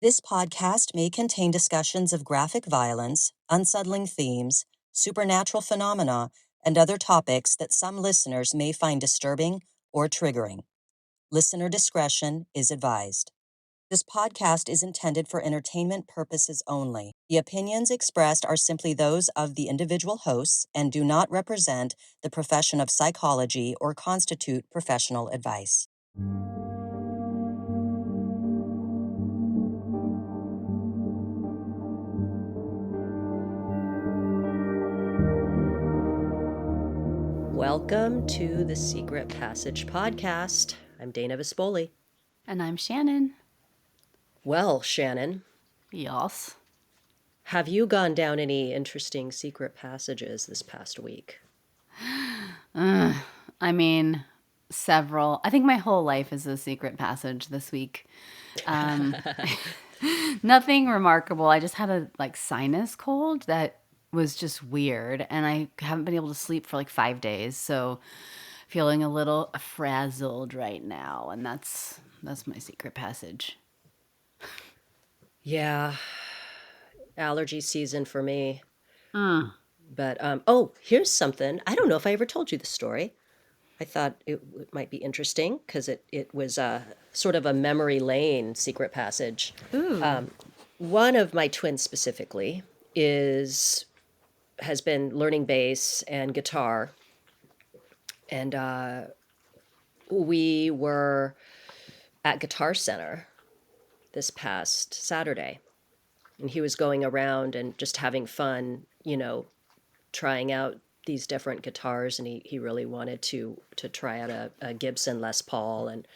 This podcast may contain discussions of graphic violence, unsettling themes, supernatural phenomena, and other topics that some listeners may find disturbing or triggering. Listener discretion is advised. This podcast is intended for entertainment purposes only. The opinions expressed are simply those of the individual hosts and do not represent the profession of psychology or constitute professional advice. Welcome to the Secret Passage podcast. I'm Dana Vespoli. And I'm Shannon. Well, Shannon, Yes. have you gone down any interesting secret passages this past week? I mean, several. I think my whole life is a secret passage this week. Nothing remarkable. I just had a sinus cold that was just weird, and I haven't been able to sleep for 5 days. So feeling a little frazzled right now, and that's my secret passage. Yeah, allergy season for me. But, oh, here's something. I don't know if I ever told you the story. I thought it might be interesting because it was sort of a memory lane secret passage. Ooh. One of my twins specifically has been learning bass and guitar. And we were at Guitar Center this past Saturday. And he was going around and just having fun, trying out these different guitars. And he really wanted to try out a Gibson Les Paul. And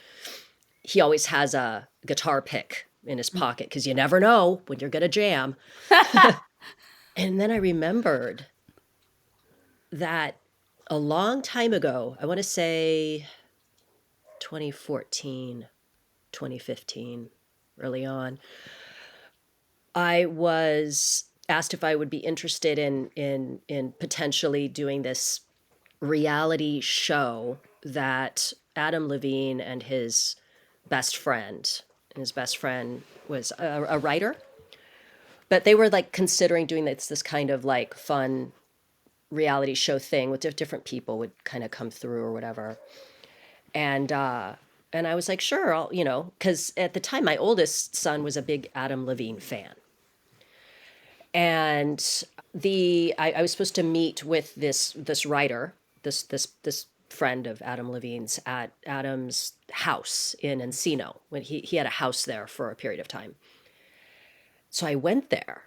he always has a guitar pick in his pocket because you never know when you're going to jam. And then I remembered that a long time ago, I want to say 2014, 2015, early on, I was asked if I would be interested in potentially doing this reality show that Adam Levine and his best friend was a writer, but they were considering doing this kind of fun reality show thing with different people would kind of come through or whatever. And I was like, sure, I'll, because at the time my oldest son was a big Adam Levine fan. And I was supposed to meet with this writer, this friend of Adam Levine's at Adam's house in Encino when he had a house there for a period of time. So I went there,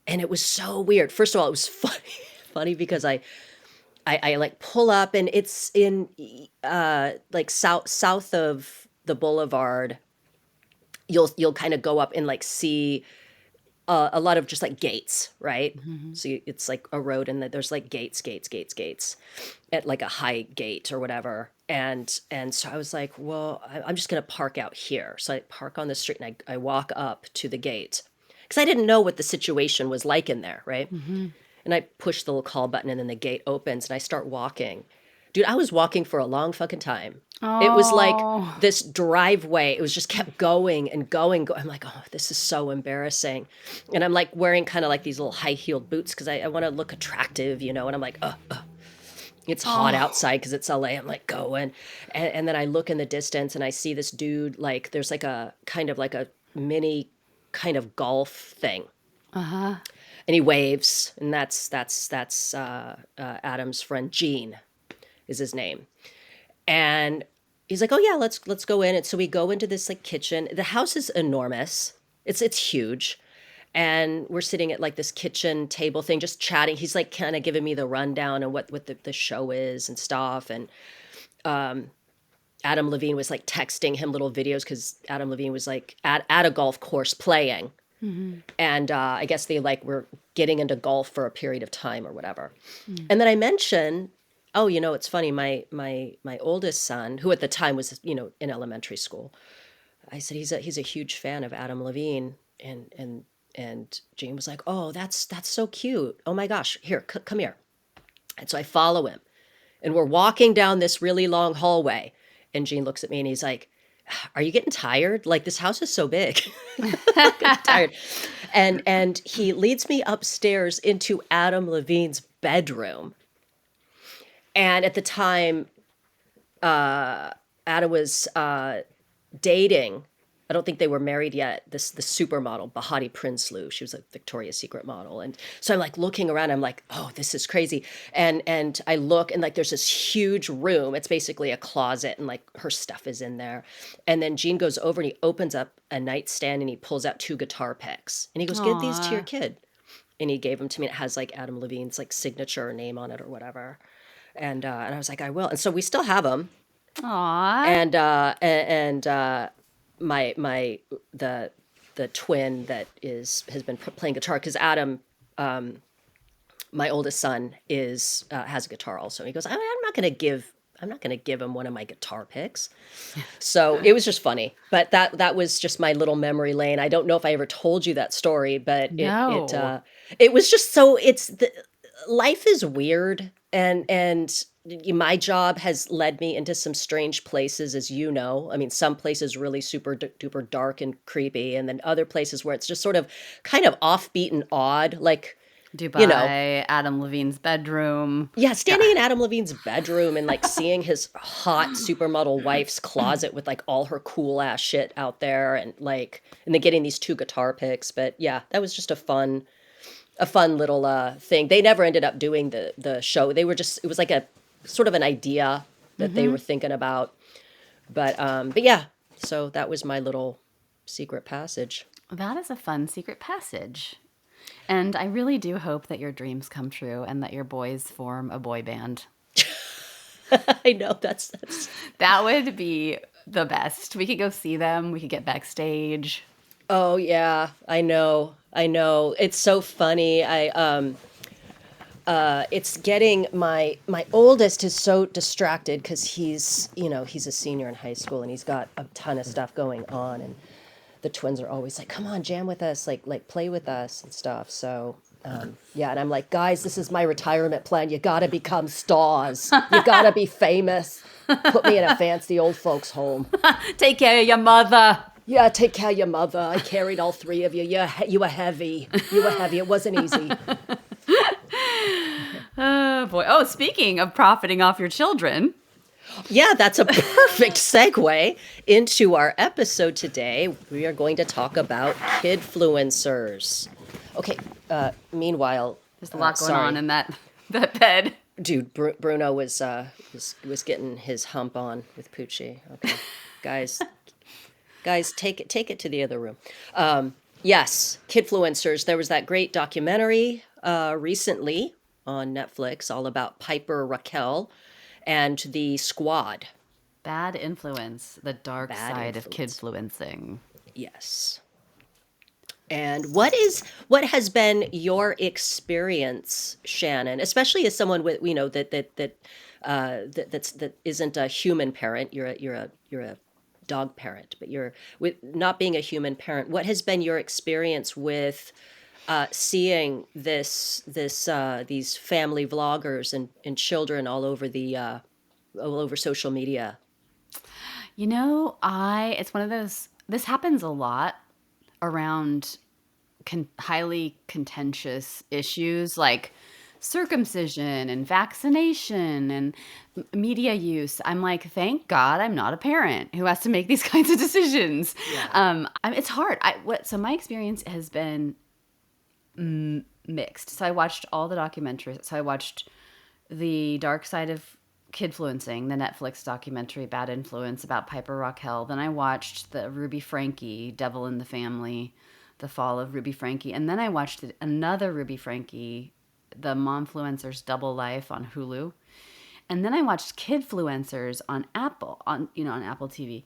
and it was so weird. First of all, it was funny because I pull up, and it's in south of the boulevard. You'll kind of go up and see a lot of just gates, right? Mm-hmm. So it's a road, and there's gates at a high gate or whatever. And so I was like, well, I'm just gonna park out here. So I park on the street, and I walk up to the gate because I didn't know what the situation was like in there, right? Mm-hmm. And I push the little call button, and then the gate opens, and I start walking. Dude, I was walking for a long fucking time. Oh. It was this driveway. It was just kept going and going. I'm like, oh, this is so embarrassing. And I'm wearing kind of these little high-heeled boots because I want to look attractive, and I'm like, it's hot outside because it's LA. I'm going. And then I look in the distance, and I see this dude, there's a kind of a mini kind of golf thing. Uh-huh. And he waves, and that's Adam's friend Gene is his name. And he's like, oh yeah, let's go in. And so we go into this kitchen. The house is enormous. It's huge. And we're sitting at this kitchen table thing, just chatting. He's kind of giving me the rundown on what the show is and stuff. And Adam Levine was texting him little videos because Adam Levine was at a golf course playing. Mm-hmm. And I guess they were getting into golf for a period of time or whatever. Mm. And then I mentioned, oh, it's funny, my oldest son, who at the time was, in elementary school, I said he's a huge fan of Adam Levine, and Gene was like, oh, that's so cute. Oh my gosh, here, come here. And so I follow him, and we're walking down this really long hallway, and Gene looks at me and he's like, are you getting tired? Like, this house is so big. I'm getting tired. And he leads me upstairs into Adam Levine's bedroom. And at the time, Adam was dating. I don't think they were married yet. The supermodel Bahati Prinsloo. She was a Victoria's Secret model, and so I'm like looking around. I'm like, oh, this is crazy. And I look, and like there's this huge room. It's basically a closet, and like her stuff is in there. And then Gene goes over and he opens up a nightstand and he pulls out 2 guitar picks and he goes, "Give these to your Aw. kid." And he gave them to me. It has like Adam Levine's like signature name on it or whatever. And I was like, I will. And so we still have them. Aw. And my the twin that has been playing guitar, because Adam, my oldest son, is has a guitar also. He goes, I'm not gonna give. I'm not going to give him one of my guitar picks. So it was just funny. But that was just my little memory lane. I don't know if I ever told you that story, but No. it was just so life is weird, and my job has led me into some strange places, as you know. I mean, some places really super duper dark and creepy, and then other places where it's just sort of kind of offbeat and odd, like, you know, Dubai, Adam Levine's bedroom. yeah, Yeah. standing in Adam Levine's bedroom and like seeing his hot supermodel wife's closet with like all her cool ass shit out there, and then getting these 2 guitar picks. But yeah, that was just a fun little thing. They never ended up doing the show. It was like a sort of an idea that they were thinking about. But yeah, so that was my little secret passage. That is a fun secret passage. And I really do hope that your dreams come true and that your boys form a boy band. I know that's That would be the best. We could go see them. We could get backstage. Oh yeah, I know. I know. It's so funny. It's getting my oldest is so distracted because he's a senior in high school and he's got a ton of stuff going on, and the twins are always like, "Come on, jam with us, like play with us and stuff." So yeah, and I'm like, "Guys, this is my retirement plan. You gotta become stars. You gotta be famous. Put me in a fancy old folks home." Take care of your mother. Yeah, take care of your mother. I carried all 3 of you. You were heavy. You were heavy. It wasn't easy. Oh boy. Oh, speaking of profiting off your children. Yeah, that's a perfect segue into our episode today. We are going to talk about kidfluencers. Okay, meanwhile, There's a lot going sorry. on in that bed. Dude, Bruno was getting his hump on with Poochie. Okay, guys, take it to the other room. Yes, Kidfluencers. There was that great documentary recently on Netflix all about Piper Raquel and the squad. Bad influence, the dark Bad side of influence. kidfluencing. Yes. And what has been your experience, Shannon, especially as someone with that isn't a human parent. You're a dog parent, but you're with not being a human parent. What has been your experience with seeing these family vloggers and children all over all over social media? It's one of those, this happens a lot around highly contentious issues like circumcision and vaccination and media use. I'm like, thank God I'm not a parent who has to make these kinds of decisions. Yeah. It's hard. So my experience has been mixed. So I watched all the documentaries. So I watched the Dark Side of Kidfluencing, the Netflix documentary Bad Influence about Piper Raquel. Then I watched the Ruby Franke, Devil in the Family, the fall of Ruby Franke. And then I watched another Ruby Franke, the Momfluencers Double Life on Hulu. And then I watched Kidfluencers on on Apple TV.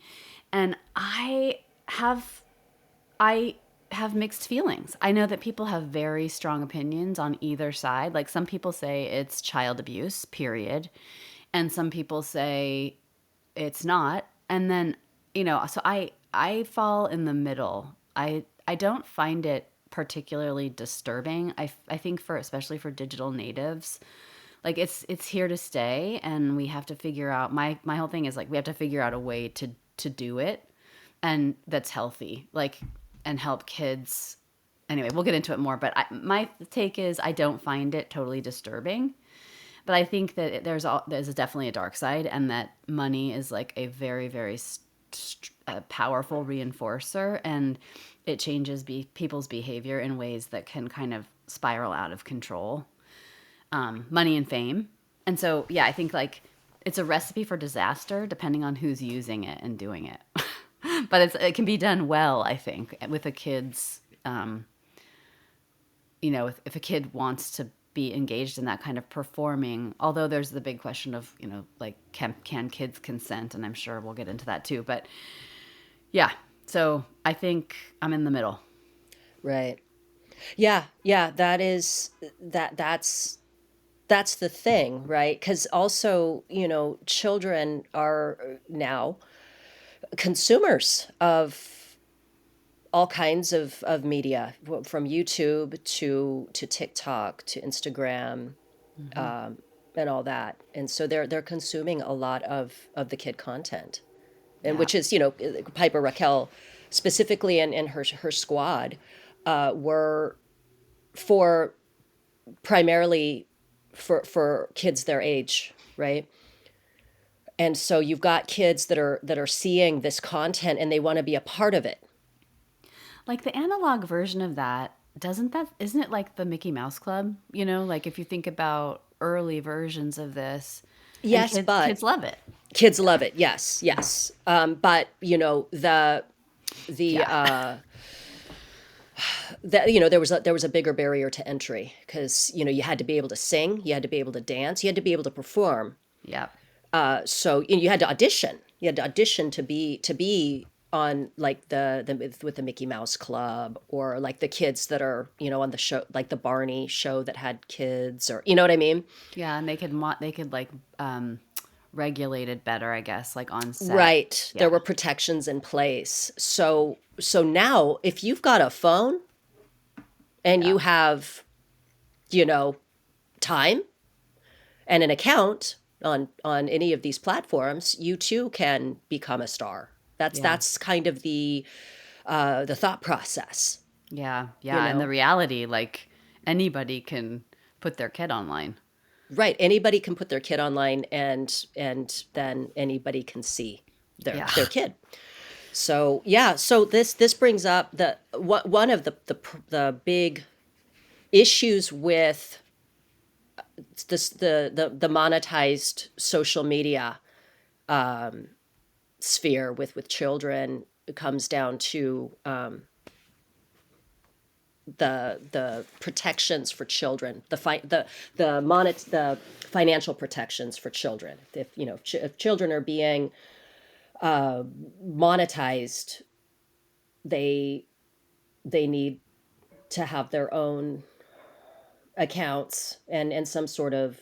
And I have mixed feelings. I know that people have very strong opinions on either side. Like some people say it's child abuse, period. And some people say it's not. And then, so I fall in the middle. I don't find it particularly disturbing. I think especially for digital natives, like it's here to stay, and we have to figure out, my whole thing is like we have to figure out a way to do it. and that's healthy, like, and help kids. Anyway, we'll get into it more, but my take is I don't find it totally disturbing, but I think that there's definitely a dark side, and that money is like a very, very powerful reinforcer, and it changes people's behavior in ways that can kind of spiral out of control. Money and fame. And so, yeah, I think like it's a recipe for disaster depending on who's using it and doing it. But it can be done well, I think, with a kid's, if a kid wants to be engaged in that kind of performing, although there's the big question of, like, can kids consent? And I'm sure we'll get into that too. But yeah, so I think I'm in the middle. Right. Yeah, yeah, that's the thing, right? Because also, children are now consumers of all kinds of media, from YouTube to TikTok to Instagram, Hmm. and all that. And so they're consuming a lot of the kid content, and Yeah. which is, Piper Raquel specifically, and her squad, were for primarily for kids their age, right? And so you've got kids that are seeing this content and they want to be a part of it. Like the analog version of that, isn't it like the Mickey Mouse Club? Like if you think about early versions of this, and Yes, kids but love it. kids love it. Yes, yes. But the Yeah. there was a bigger barrier to entry, because you had to be able to sing, you had to be able to dance, you had to be able to perform. Yeah. So you had to audition. You had to audition to be on, like, with the Mickey Mouse Club, or like the kids that are, on the show, like the Barney show that had kids, or, you know what I mean? Yeah, and they could like regulate it better, I guess, like on set. Right. There Yeah. were protections in place. So now if you've got a phone and Yeah. you have, you know, time and an account on any of these platforms, you too can become a star. That's Yeah. that's kind of the thought process, Yeah. you Yeah, and the know. reality, like, anybody can put their kid online. Right. Anybody can put their kid online, and then anybody can see their Yeah. their kid. So yeah, so this brings up one of the big issues with this the monetized social media sphere with children. It comes down to the protections for children, the financial protections for children. If if children are being monetized, they they need to have their own accounts, and some sort of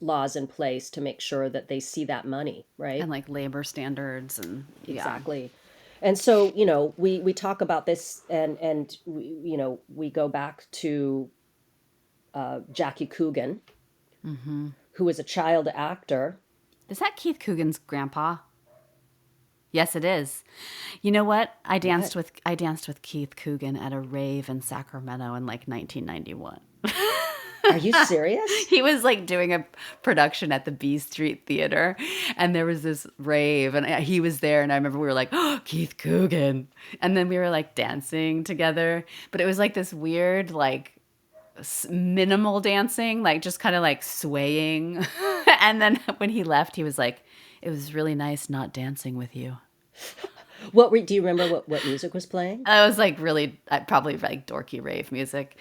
laws in place to make sure that they see that money, And right? like labor standards and yeah. Exactly. And so, we talk about this, and we go back to Jackie Coogan, who was a child actor. Is that Keith Coogan's grandpa? Yes, it is. You know what? What? I danced with Keith Coogan at a rave in Sacramento in like 1991. Are you serious? He was like doing a production at the B Street Theater, and there was this rave, and he was there, and I remember we were like, "Oh, Keith Coogan," and then we were like dancing together, but it was like this weird, like minimal dancing, like just kind of like swaying, and then when he left, he was like, "It was really nice not dancing with you." Do you remember what music was playing? I was like really, probably like dorky rave music.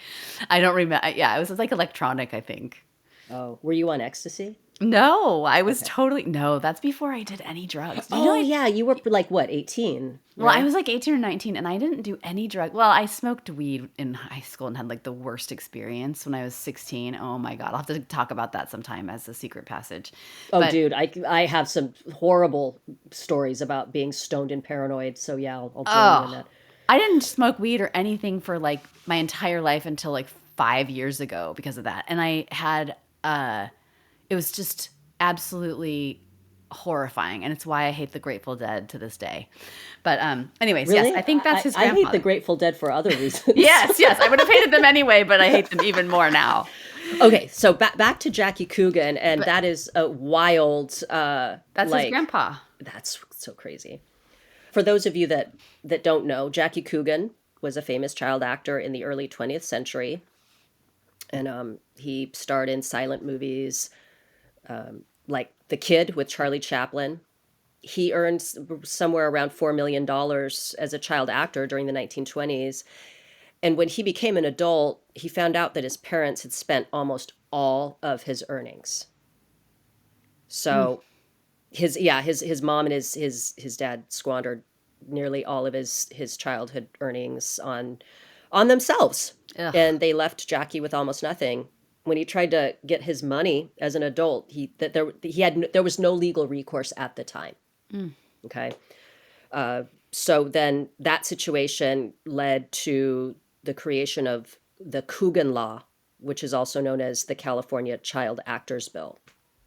I don't remember. Yeah, it was like electronic, I think. Oh, were you on ecstasy? No, I was Okay. totally no. That's before I did any drugs. Do you know? Oh yeah, you were like what, 18, Well, I right? was like 18 or 19, and I didn't do any drug. Well, I smoked weed in high school and had like the worst experience when I was 16. Oh my God, I'll have to talk about that sometime as a secret passage. Oh, But dude, I have some horrible stories about being stoned and paranoid. So yeah, I'll join you in oh, that. I didn't smoke weed or anything for like my entire life until like 5 years ago because of that. And I had it was just absolutely horrifying, and it's why I hate the Grateful Dead to this day. But anyways, yes, I Really? think that's his I hate the grandfather. Grateful Dead for other reasons. Yes, yes, I would have hated them anyway, but I hate them even more now. Okay, so back to Jackie Coogan, and But that is a wild, that's his like, grandpa. that's so crazy. For those of you that don't know, Jackie Coogan was a famous child actor in the early 20th century, and he starred in silent movies like The Kid with Charlie Chaplin. He earned somewhere around $4 million as a child actor during the 1920s. And when he became an adult, he found out that his parents had spent almost all of his earnings. Mm. So his mom and his dad squandered nearly all of his childhood earnings on themselves. Ugh. And they left Jackie with almost nothing. When he tried to get his money as an adult, there was no legal recourse at the time. Mm. Okay. So then that situation led to the creation of the Coogan Law, which is also known as the California Child Actors Bill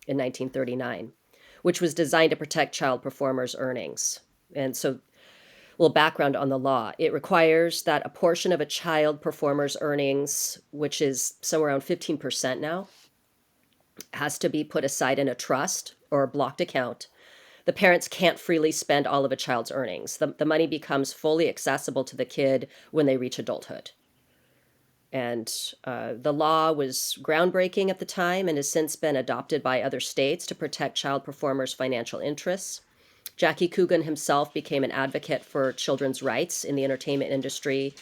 in 1939, which was designed to protect child performers' earnings. And so, a little background on the law. It requires that a portion of a child performer's earnings, which is somewhere around 15% now, has to be put aside in a trust or a blocked account. The parents can't freely spend all of a child's earnings. The money becomes fully accessible to the kid when they reach adulthood. And the law was groundbreaking at the time and has since been adopted by other states to protect child performers' financial interests. Jackie Coogan himself became an advocate for children's rights in the entertainment industry.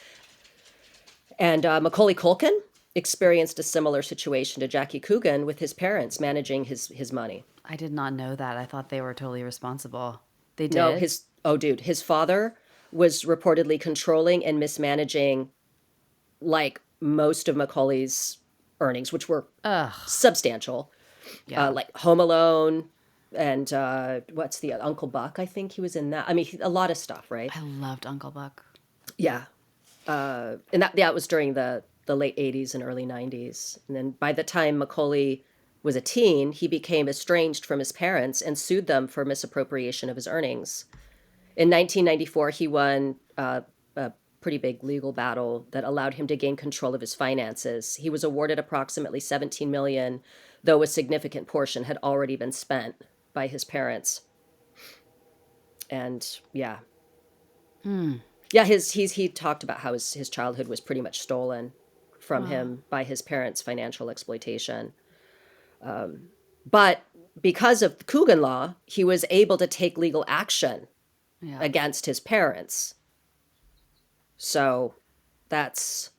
And Macaulay Culkin experienced a similar situation to Jackie Coogan with his parents managing his money. I did not know that. I thought they were totally responsible. They No, did? his father was reportedly controlling and mismanaging like most of Macaulay's earnings, which were Ugh. substantial, Yeah. like Home Alone and what's the Uncle Buck? I think he was in that. I mean, a lot of stuff, right? I loved Uncle Buck. Yeah, and that was during the late '80s and early '90s. And then by the time Macaulay was a teen, he became estranged from his parents and sued them for misappropriation of his earnings. In 1994, he won a pretty big legal battle that allowed him to gain control of his finances. He was awarded approximately 17 million, though a significant portion had already been spent by his parents. And yeah, Hmm. yeah, he talked about how his childhood was pretty much stolen from Wow. him by his parents' financial exploitation. But because of the Coogan Law, he was able to take legal action Yeah. against his parents. So that's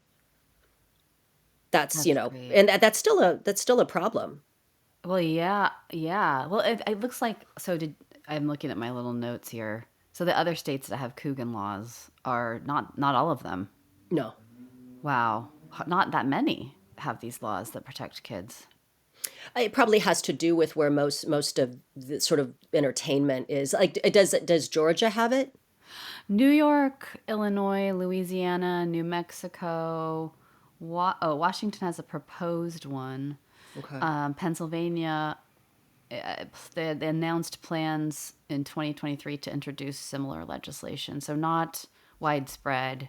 That's great. and that's still a problem. Well, yeah, yeah. Well, it looks like so. I'm looking at my little notes here. So the other states that have Coogan laws are not all of them. No. Wow, not that many have these laws that protect kids. It probably has to do with where most of the sort of entertainment is. Like does Georgia have it? New York, Illinois, Louisiana, New Mexico. Washington has a proposed one. Okay. Pennsylvania, they announced plans in 2023 to introduce similar legislation. So not widespread,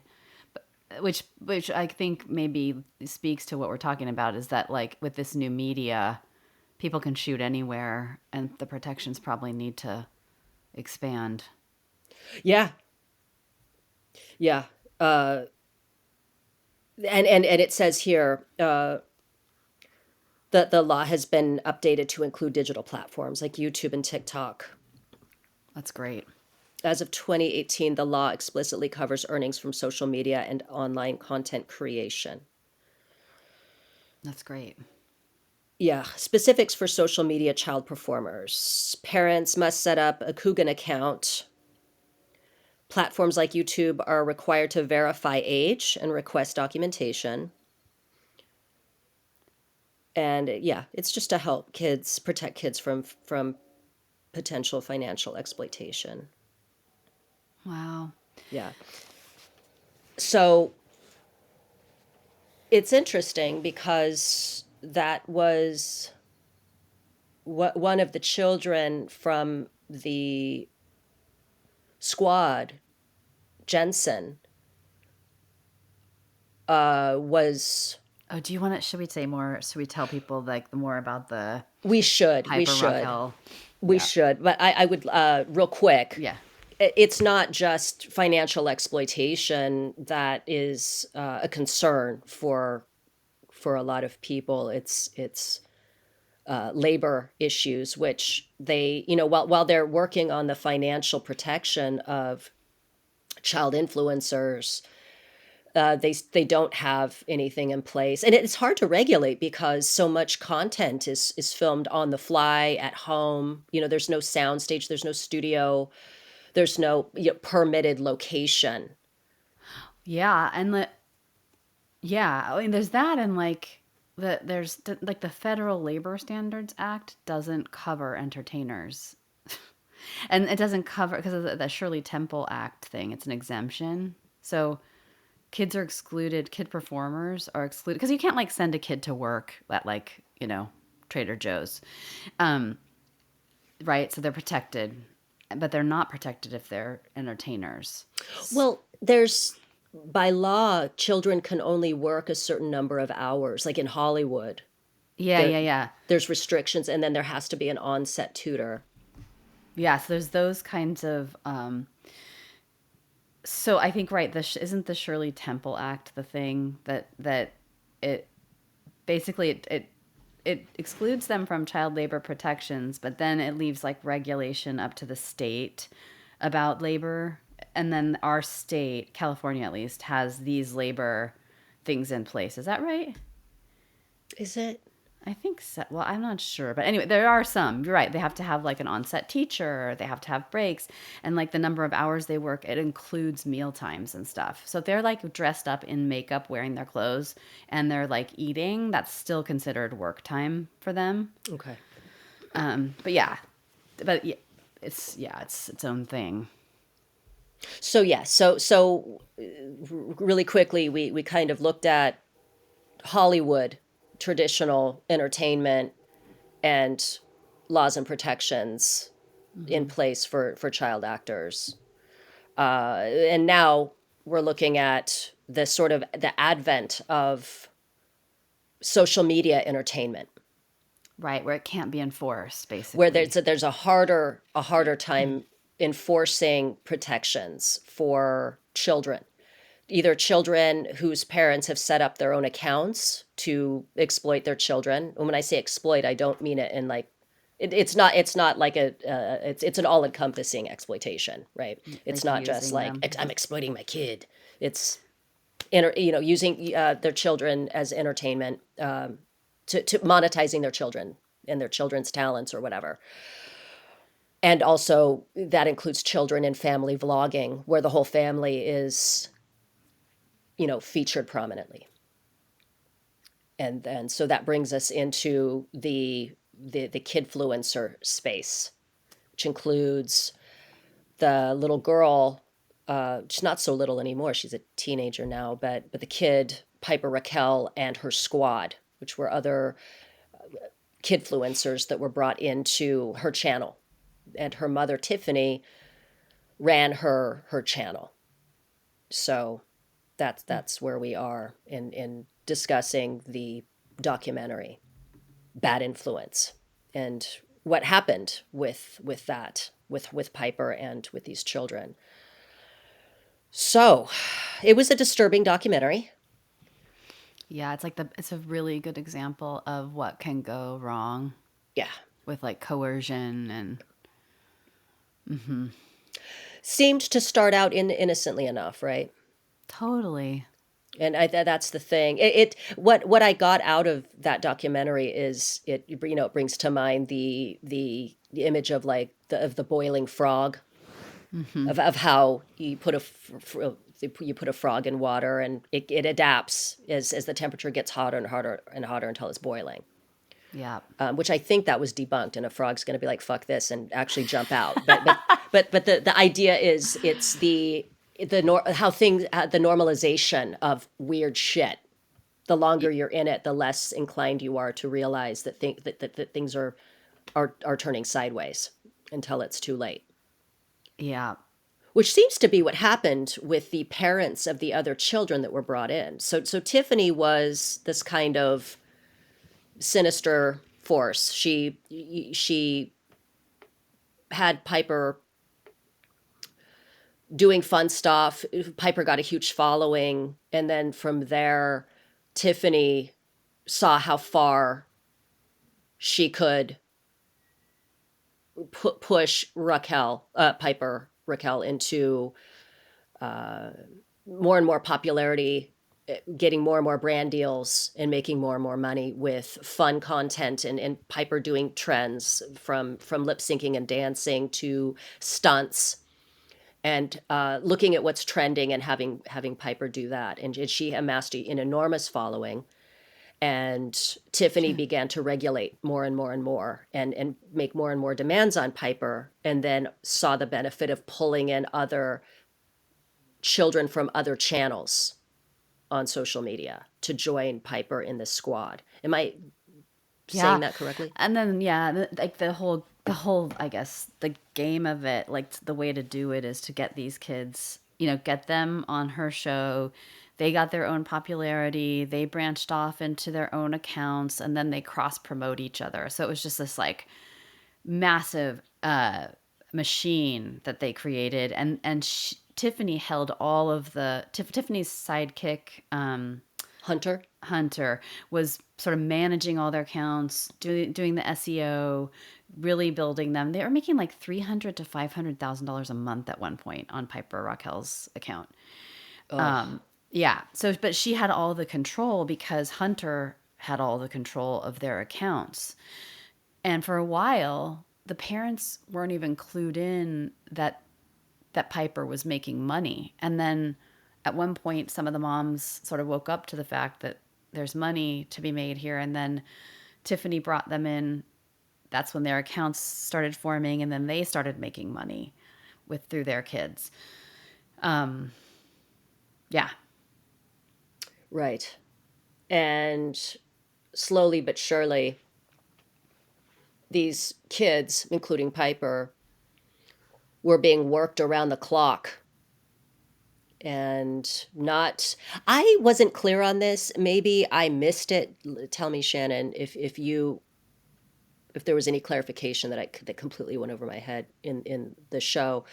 which I think maybe speaks to what we're talking about is that like with this new media, people can shoot anywhere, and the protections probably need to expand. Yeah. Yeah. Uh and it says here that the law has been updated to include digital platforms like YouTube and TikTok. That's great. As of 2018, the law explicitly covers earnings from social media and online content creation. That's great. Yeah, specifics for social media child performers. Parents must set up a Coogan account. Platforms like YouTube are required to verify age and request documentation. And yeah, it's just to help kids protect kids from potential financial exploitation. Wow. Yeah. So it's interesting because that was one of the children from the squad, Jensen, was. Oh, do you want to? Should we say more? Should we tell people like the more about the We should, we Piper should, Raquel? we Yeah, should. But I would, real quick, yeah, it's not just financial exploitation that is a concern for a lot of people. It's labor issues, which they, while they're working on the financial protection of child influencers, they don't have anything in place, and it's hard to regulate because so much content is filmed on the fly at home. There's no sound stage, there's no studio, there's no permitted location. yeah, and yeah. I mean, there's that, and like like the Federal Labor Standards Act doesn't cover entertainers, and it doesn't cover because of the Shirley Temple Act thing. It's an exemption, so kids are excluded. Kid performers are excluded because you can't like send a kid to work at like Trader Joe's, um, right? So they're protected, but they're not protected if they're entertainers. Well, there's by law, children can only work a certain number of hours. Like in Hollywood, Yeah, there yeah, yeah. there's restrictions, and then there has to be an on-set tutor. Yeah, so there's those kinds of so I think right, isn't the Shirley Temple Act the thing that it basically it excludes them from child labor protections, but then it leaves like regulation up to the state about labor. And then our state, California at least, has these labor things in place. Is that right? Is it? I think so. Well, I'm not sure, but anyway, there are some. You're right. They have to have like an on-set teacher. They have to have breaks, and like the number of hours they work, it includes meal times and stuff. So if they're like dressed up in makeup, wearing their clothes, and they're like eating, that's still considered work time for them. Okay. But yeah, but it's its own thing. So yeah, really quickly, we kind of looked at Hollywood traditional entertainment and laws and protections in place for child actors. And now we're looking at the sort of the advent of social media entertainment, Right, where it can't be enforced, where basically. there's a harder time enforcing protections for children, either children whose parents have set up their own accounts to exploit their children. And when I say exploit, I don't mean it in like it's not like it's an all-encompassing exploitation, right? It's Like not just using like them. I'm exploiting my kid. It's using their children as entertainment, to monetizing their children and their children's talents or whatever. And also that includes children and family vlogging, where the whole family is featured prominently. And so that brings us into the kidfluencer space, which includes the little girl. She's not so little anymore. She's a teenager now, but the kid Piper Raquel and her squad, which were other kidfluencers that were brought into her channel, and her mother Tiffany ran her channel. So that's where we are in discussing the documentary Bad Influence and what happened with that with Piper and with these children. So it was a disturbing documentary. Yeah, it's a really good example of what can go wrong Yeah. with like coercion and Seemed to start out innocently enough, right? totally. And that's the thing. What I got out of that documentary is it brings to mind the image of like the boiling frog, of how you put a frog in water, and it adapts as the temperature gets hotter and hotter and hotter until it's boiling. Yeah. Which I think that was debunked, and a frog's going to be like fuck this and actually jump out. But the idea is it's how things the normalization of weird shit. The longer you're in it, the less inclined you are to realize that things are are turning sideways until it's too late. Yeah. Which seems to be what happened with the parents of the other children that were brought in. So Tiffany was this kind of sinister force. She had Piper doing fun stuff. Piper got a huge following, and then from there, Tiffany saw how far she could push Raquel into more and more popularity, getting more and more brand deals, and making more and more money with fun content, and Piper doing trends from lip syncing and dancing to stunts, and looking at what's trending and having Piper do that. And she amassed an enormous following. And Tiffany began to regulate more and more and more, and make more and more demands on Piper, and then saw the benefit of pulling in other children from other channels on social media to join Piper in this squad. Am I saying Yeah. that correctly? And then like the whole I guess the game of it, like the way to do it is to get these kids, get them on her show. They got their own popularity. They branched off into their own accounts, and then they cross promote each other. So it was just this like massive machine that they created, and Tiffany held all of the Tiffany's sidekick. Hunter? Hunter was sort of managing all their accounts, doing the SEO, really building them. They were making like $300,000 to $500,000 a month at one point on Piper Raquel's account. Oh, Yeah. So, but she had all the control because Hunter had all the control of their accounts. And for a while, the parents weren't even clued in that Piper was making money. And then at one point, some of the moms sort of woke up to the fact that there's money to be made here. And then Tiffany brought them in. That's when their accounts started forming, and then they started making money through their kids. Yeah. right. And slowly but surely, these kids, including Piper, were being worked around the clock. And not, I wasn't clear on this. Maybe I missed it. Tell me, Shannon, if there was any clarification that completely went over my head in the show.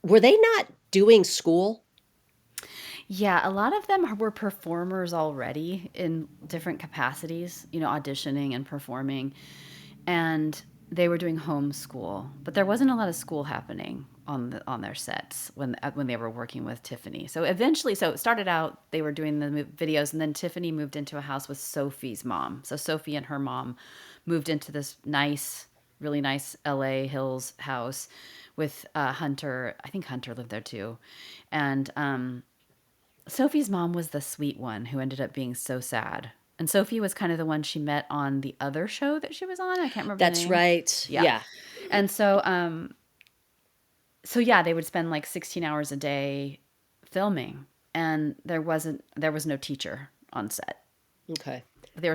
Were they not doing school? Yeah, a lot of them were performers already in different capacities, auditioning and performing. And they were doing homeschool, but there wasn't a lot of school happening on their sets when they were working with Tiffany. So eventually, so it started out they were doing the videos, and then Tiffany moved into a house with Sophie's mom. So Sophie and her mom moved into this really nice LA Hills house with Hunter. I think Hunter lived there too, and Sophie's mom was the sweet one who ended up being so sad. And Sophie was kind of the one she met on the other show that she was on. I can't remember the That's name. right. Yeah. Yeah. And so yeah, they would spend like 16 hours a day filming, and there was no teacher on set. Okay.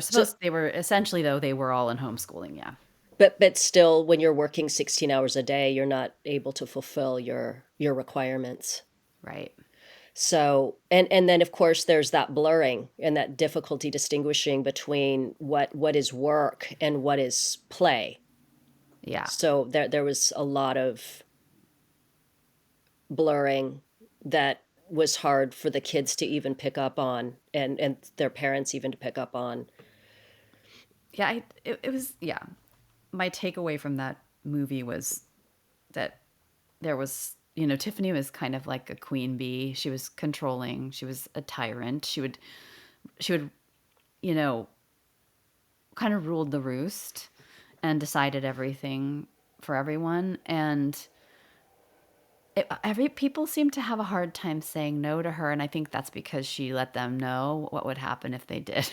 So, They were essentially, though, they were all in homeschooling, yeah. but still, when you're working 16 hours a day, you're not able to fulfill your requirements. Right. So, and then of course there's that blurring and that difficulty distinguishing between what is work and what is play. Yeah. So there was a lot of blurring that was hard for the kids to even pick up on, and their parents even to pick up on. Yeah, it was, yeah. My takeaway from that movie was that there was, Tiffany was kind of like a queen bee. She was controlling. She was a tyrant. She would, you know, kind of ruled the roost and decided everything for everyone. And every people seem to have a hard time saying no to her, and I think that's because she let them know what would happen if they did.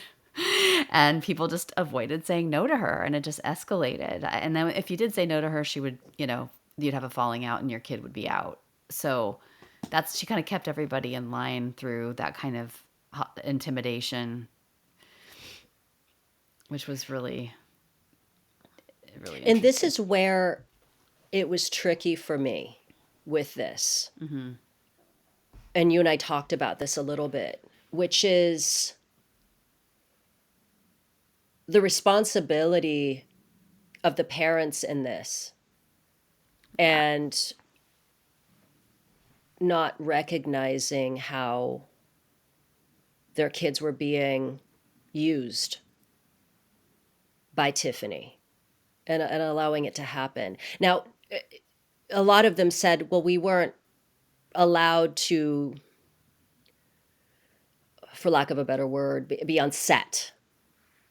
And people just avoided saying no to her, and it just escalated. And then if you did say no to her, she would, you'd have a falling out and your kid would be out. So she kind of kept everybody in line through that kind of intimidation, which was really really And this interesting. is where it was tricky for me with this. And you and I talked about this a little bit, which is the responsibility of the parents in this Yeah. and not recognizing how their kids were being used by Tiffany and allowing it to happen. Now, a lot of them said, well, we weren't allowed to, for lack of a better word, be on set.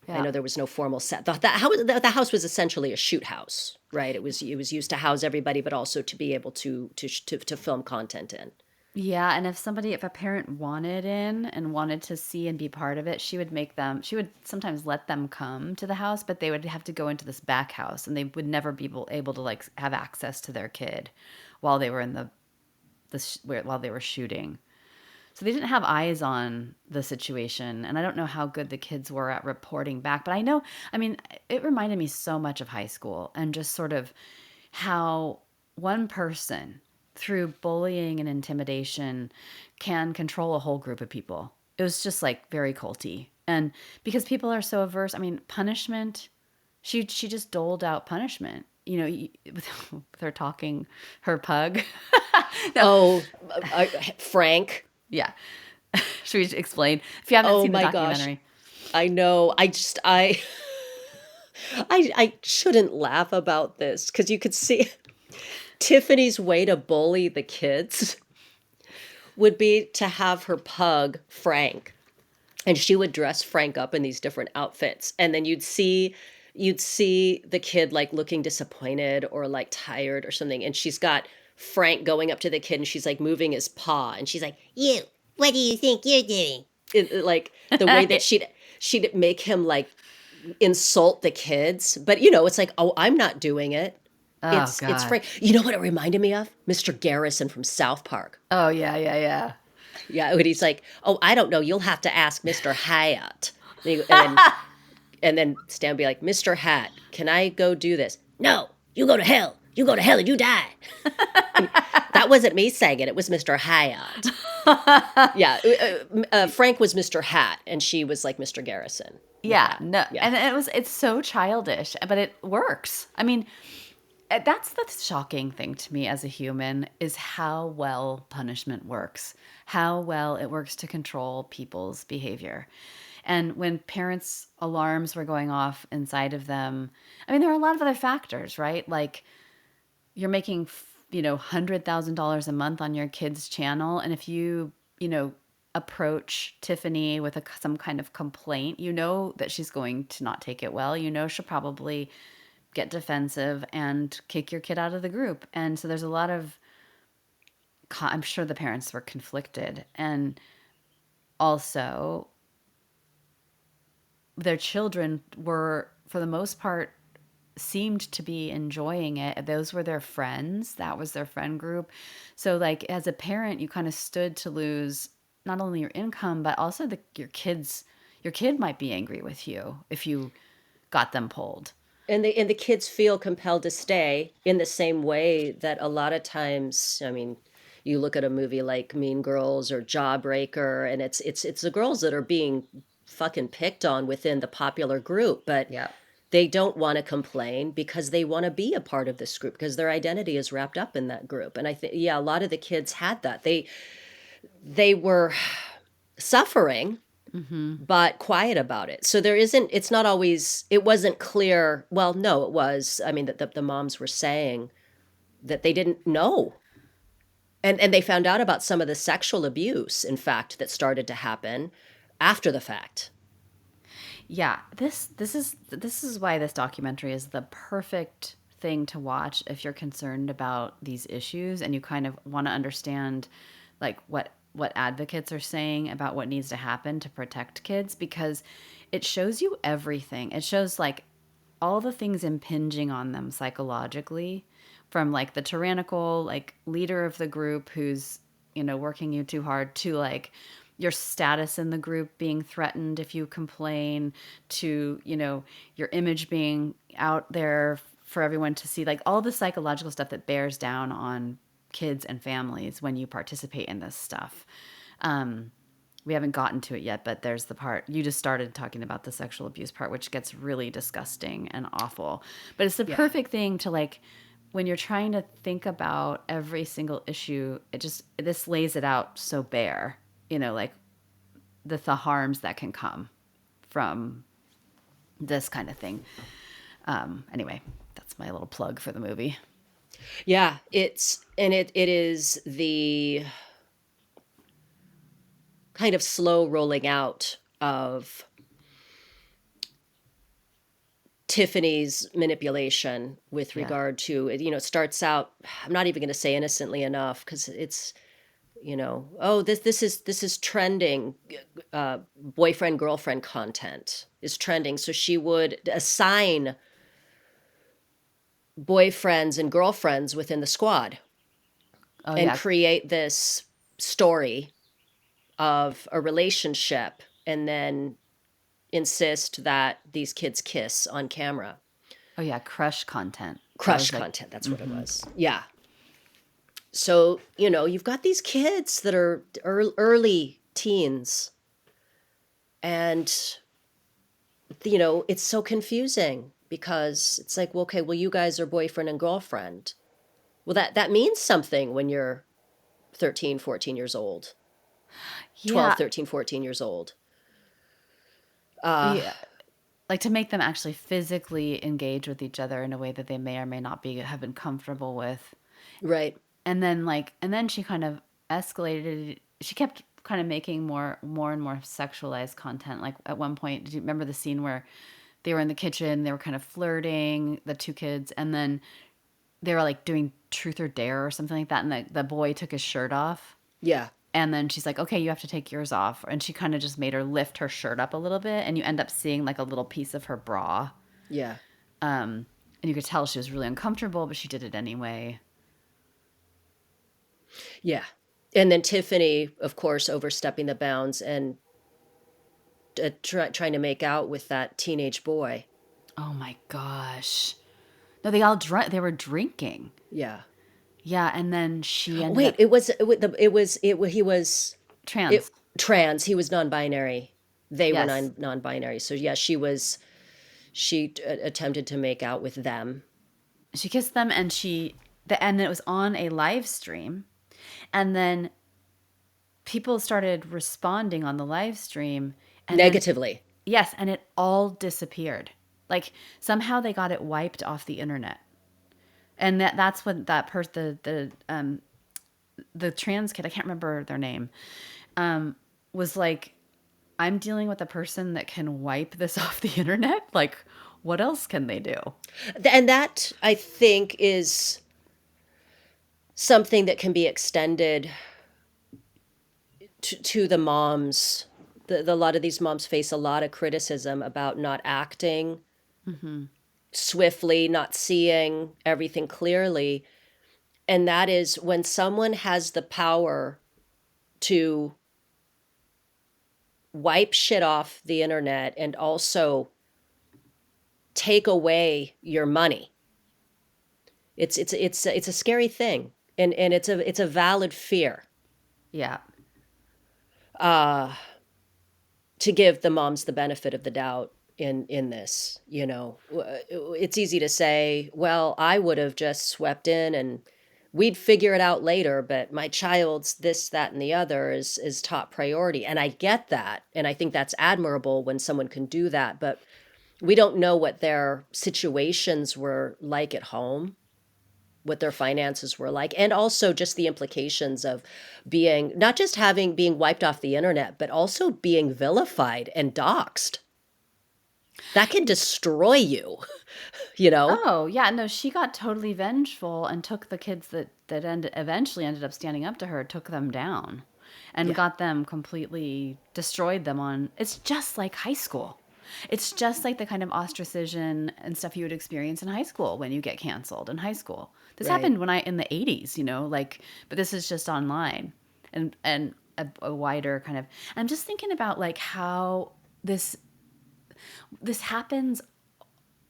I Yeah. know there was no formal set. The house was essentially a shoot house, right? It was used to house everybody, but also to be able to film content in. Yeah, and if a parent wanted in and wanted to see and be part of it, she would sometimes let them come to the house, but they would have to go into this back house and they would never be able to like have access to their kid while they were in while they were shooting. So they didn't have eyes on the situation, and I don't know how good the kids were at reporting back, but I mean, it reminded me so much of high school and just sort of how one person through bullying and intimidation can control a whole group of people. It was just like very culty. And because people are so averse, I mean, punishment, she just doled out punishment. You know, with her talking her pug. No, Oh, Frank. yeah. Should we explain? If you haven't Oh seen the my gosh. documentary. I know. I shouldn't laugh about this because you could see Tiffany's way to bully the kids would be to have her pug, Frank, and she would dress Frank up in these different outfits. And then you'd see the kid like looking disappointed or like tired or something. And she's got Frank going up to the kid and she's like moving his paw and she's like, "You, what do you think you're doing?" Like the way that she'd make him like insult the kids. But it's like, "Oh, I'm not doing it. Oh It's God. Frank." You know what it reminded me of? Mr. Garrison from South Park. Oh yeah, yeah, yeah. Yeah, when he's like, "Oh, I don't know. You'll have to ask Mr. Hyatt." And then Stan would be like, "Mr. Hat, can I go do this?" "No, you go to hell. You go to hell and you die." And that wasn't me saying it. It was Mr. Hyatt. Yeah, Frank was Mr. Hat, and she was like Mr. Garrison with Yeah, that. no, Yeah. and it's so childish, but it works. I mean, that's the shocking thing to me as a human is how well punishment works, how well it works to control people's behavior. And when parents' alarms were going off inside of them, I mean, there are a lot of other factors, right? Like you're making, $100,000 a month on your kid's channel. And if you approach Tiffany with some kind of complaint, you know that she's going to not take it well. You know she'll probably get defensive and kick your kid out of the group. And so there's a lot of, I'm sure the parents were conflicted. And also, their children were, for the most part, seemed to be enjoying it. Those were their friends. That was their friend group. So, like, as a parent, you kind of stood to lose not only your income, but also your kid might be angry with you if you got them pulled. And the kids feel compelled to stay in the same way that a lot of times, I mean, you look at a movie like Mean Girls or Jawbreaker, and it's the girls that are being fucking picked on within the popular group, but Yeah. they don't want to complain because they want to be a part of this group because their identity is wrapped up in that group. And I think, yeah, a lot of the kids had that. They were suffering Mm-hmm. but quiet about it. So it's not always, it wasn't clear. Well, no, it was. I mean, that the moms were saying that they didn't know. And they found out about some of the sexual abuse, in fact, that started to happen after the fact. Yeah, this is why this documentary is the perfect thing to watch if you're concerned about these issues and you kind of want to understand like what advocates are saying about what needs to happen to protect kids because it shows you everything. It shows like all the things impinging on them psychologically from like the tyrannical like leader of the group who's working you too hard to like your status in the group being threatened if you complain to your image being out there for everyone to see, like all the psychological stuff that bears down on kids and families when you participate in this stuff. We haven't gotten to it yet, but there's the part you just started talking about, the sexual abuse part, which gets really disgusting and awful. But it's the Yeah. perfect thing to like when you're trying to think about every single issue, this lays it out so bare, like the harms that can come from this kind of thing. Anyway, that's my little plug for the movie. Yeah, it is the kind of slow rolling out of Tiffany's manipulation with Yeah. regard to, it starts out, I'm not even going to say innocently enough because it's, oh, this is trending. Boyfriend girlfriend content is trending, so she would assign boyfriends and girlfriends within the squad Oh and yeah. create this story of a relationship and then insist that these kids kiss on camera. Oh yeah. Crush content. That Crush was like, content, that's what it was. Yeah. So, you've got these kids that are early teens, and, it's so confusing because it's like, well, okay, well, you guys are boyfriend and girlfriend. Well, that means something when you're 13, 14 years old, 12, yeah, 13, 14 years old. yeah. Like to make them actually physically engage with each other in a way that they may or may not have been comfortable with. Right. And then she kind of escalated. She kept kind of making more and more sexualized content. Like at one point, do you remember the scene where they were in the kitchen, they were kind of flirting, the two kids, and then they were like doing truth or dare or something like that, and the boy took his shirt off. Yeah. And then she's like, okay, you have to take yours off. And she kind of just made her lift her shirt up a little bit. And you end up seeing like a little piece of her bra. Yeah. And you could tell she was really uncomfortable, but she did it anyway. Yeah. And then Tiffany, of course, overstepping the bounds and trying to make out with that teenage boy. Oh my gosh. No, they all they were drinking. Yeah. Yeah. And then she ended Wait, up he was it trans. trans. He was non-binary. They were Yes. non-binary. So yeah, she attempted to make out with them. She kissed them and it was on a live stream. And then people started responding on the live stream. And then Negatively. yes, and it all disappeared. Like somehow they got it wiped off the internet. And that's what that person, the trans kid, I can't remember their name, was like, I'm dealing with a person that can wipe this off the internet. Like, what else can they do? And that, I think, is something that can be extended to the moms. A lot of these moms face a lot of criticism about not acting swiftly, not seeing everything clearly. And that is when someone has the power to wipe shit off the internet and also take away your money. It's a scary thing, and it's a valid fear Yeah. to give the moms the benefit of the doubt in this. It's easy to say, well, I would have just swept in and we'd figure it out later, but my child's this, that, and the other is top priority. And I get that. And I think that's admirable when someone can do that. But we don't know what their situations were like at home, what their finances were like, and also just the implications of being not just being wiped off the internet, but also being vilified and doxxed. That can destroy you, you know? Oh, yeah. No, she got totally vengeful and took the kids that eventually ended up standing up to her, took them down and Yeah. got them completely destroyed them on. It's just like high school. It's just like the kind of ostracism and stuff you would experience in high school when you get canceled in high school. This Right. happened in the 80s, like, but this is just online and a wider kind of. I'm just thinking about like how this happens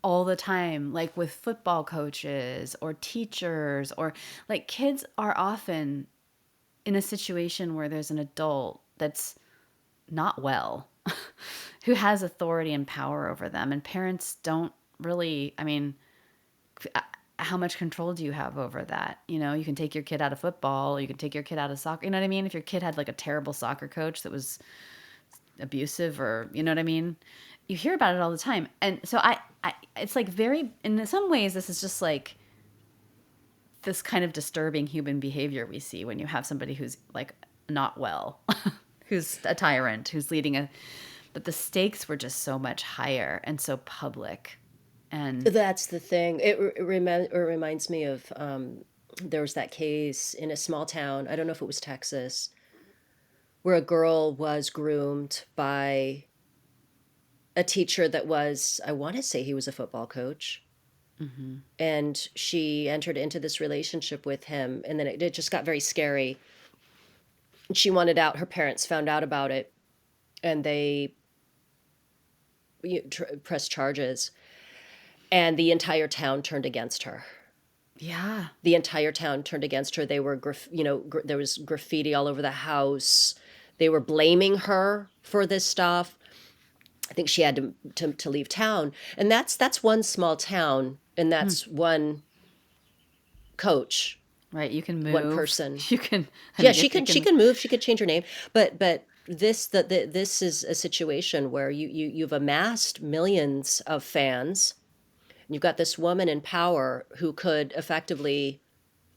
all the time, like with football coaches or teachers, or like kids are often in a situation where there's an adult that's not well, who has authority and power over them. And parents don't really, I mean, how much control do you have over that? You know, you can take your kid out of football, you can take your kid out of soccer. You know what I mean? If your kid had like a terrible soccer coach that was abusive, or you know what I mean? You hear about it all the time. And so it's like very, in some ways, this is just like this kind of disturbing human behavior we see when you have somebody who's like not well, who's a tyrant, who's leading a, but the stakes were just so much higher and so public. And That's the thing. It reminds me of there was that case in a small town. I don't know if it was Texas, where a girl was groomed by a teacher that was, I want to say he was a football coach. And she entered into this relationship with him, and then it just got very scary. And she wanted out. Her parents found out about it, and they pressed charges. And the entire town turned against her. yeah, The entire town turned against her. They were, there was graffiti all over the house. They were blaming her for this stuff. I think she had to leave town, and that's one small town, and that's one coach, right. You can one move. person. You can, I Yeah, mean, if you she can, can move. She could change her name, but this is a situation where you've amassed millions of fans. And you've got this woman in power who could effectively,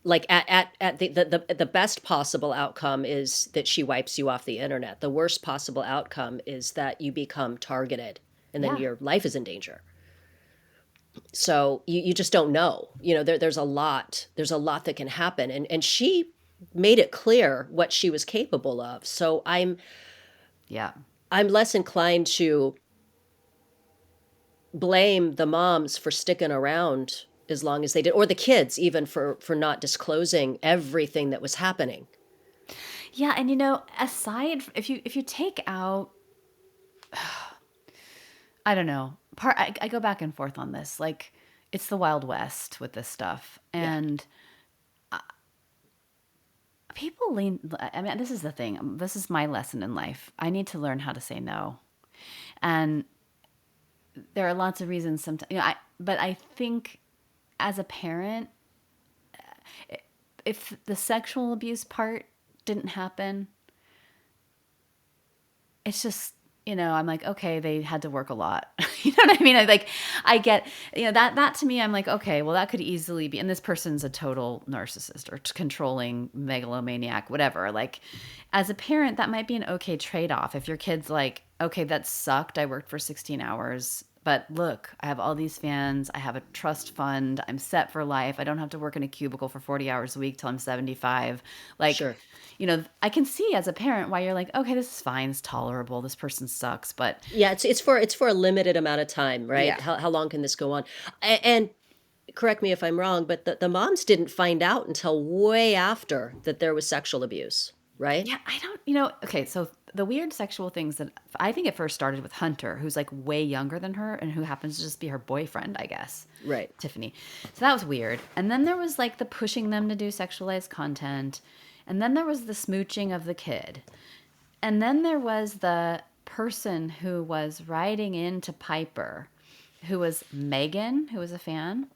like at the best possible outcome is that she wipes you off the internet. The worst possible outcome is that you become targeted, and then yeah, your life is in danger. So you just don't know. There's a lot that can happen, and she made it clear what she was capable of. So yeah. I'm less inclined to blame the moms for sticking around as long as they did, or the kids even for not disclosing everything that was happening. Yeah, and you know, aside, if you take out, I don't know, I go back and forth on this. Like, it's the Wild West with this stuff, Yeah. and people lean. I mean, this is the thing. This is my lesson in life. I need to learn how to say no, and there are lots of reasons. Sometimes, you know, but I think as a parent, if the sexual abuse part didn't happen, it's just, you know, I'm like, okay, they had to work a lot. You know what I mean? I get, you know, that to me, I'm like, okay, well, that could easily be, and this person's a total narcissist or controlling megalomaniac, whatever. Like, as a parent, that might be an okay trade-off. If your kid's like, okay, that sucked, I worked for 16 hours, but look, I have all these fans, I have a trust fund, I'm set for life, I don't have to work in a cubicle for 40 hours a week till I'm 75. Like, Sure. you know, I can see as a parent why you're like, okay, this is fine, it's tolerable, this person sucks, but Yeah, it's for a limited amount of time, right? yeah. How long can this go on? And correct me if I'm wrong, but the moms didn't find out until way after that there was sexual abuse, right? Yeah, I don't, you know, okay, so the weird sexual things that I think it first started with Hunter, who's like way younger than her and who happens to just be her boyfriend, I guess, Right. Tiffany. So that was weird. And then there was like the pushing them to do sexualized content. And then there was the smooching of the kid. And then there was the person who was writing into Piper, who was Megan, who was a fan.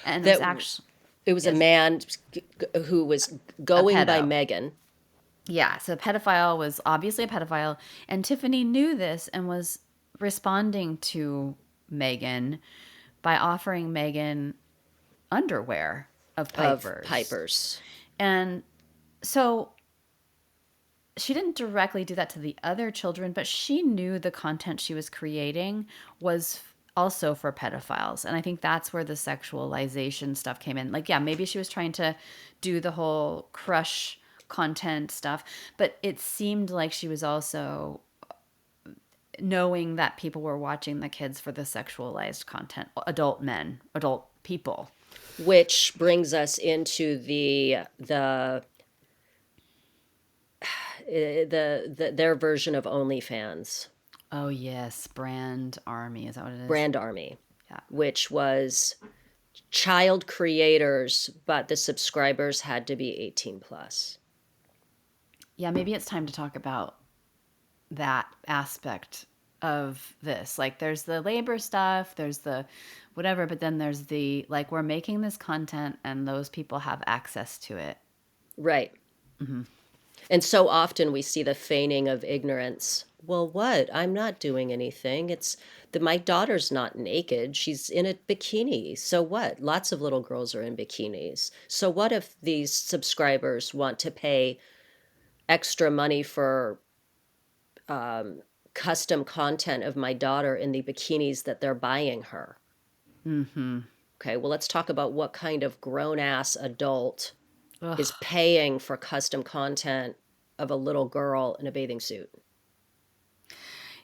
And it was That actually, it was a yes, man who was a going by pedo. Megan. Yeah, so pedophile was obviously a pedophile, and Tiffany knew this and was responding to Megan by offering Megan underwear of Of Piper's. Piper's. And so she didn't directly do that to the other children, but she knew the content she was creating was also for pedophiles. And I think that's where the sexualization stuff came in. Like, yeah, maybe she was trying to do the whole crush content stuff, but it seemed like she was also knowing that people were watching the kids for the sexualized content, adult men, adult people. Which brings us into their version of OnlyFans, Oh yes, brand army, is that what it is? Brand Army. Yeah. which was child creators, but the subscribers had to be 18 plus. Yeah, maybe it's time to talk about that aspect of this. Like there's the labor stuff, there's the whatever, but then there's the like we're making this content and those people have access to it. Right. And so often we see the feigning of ignorance. Well, what? I'm not doing anything. It's that my daughter's not naked. She's in a bikini. So what? Lots of little girls are in bikinis. So what if these subscribers want to pay extra money for custom content of my daughter in the bikinis that they're buying her? Okay, well, let's talk about what kind of grown ass adult is Ugh. paying for custom content of a little girl in a bathing suit.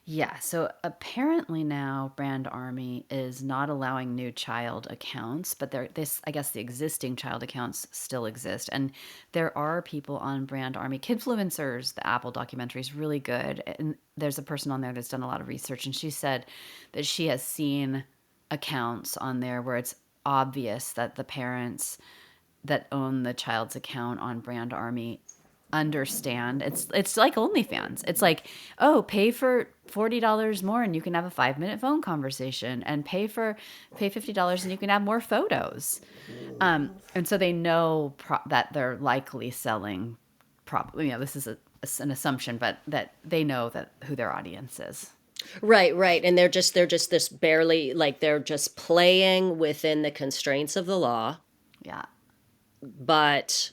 Yeah, so apparently now Brand Army is not allowing new child accounts, but I guess the existing child accounts still exist. And there are people on Brand Army. Kidfluencers, the Apple documentary is really good. And there's a person on there that's done a lot of research, and she said that she has seen accounts on there where it's obvious that the parents that own the child's account on Brand Army understand. It's like OnlyFans. It's like, oh, pay for $40 more and you can have a 5-minute phone conversation, and pay $50 and you can have more photos. And so they know that they're likely selling. Probably, this is an assumption, but that they know that who their audience is. Right, right. And they're just this barely, like, they're just playing within the constraints of the law, Yeah. but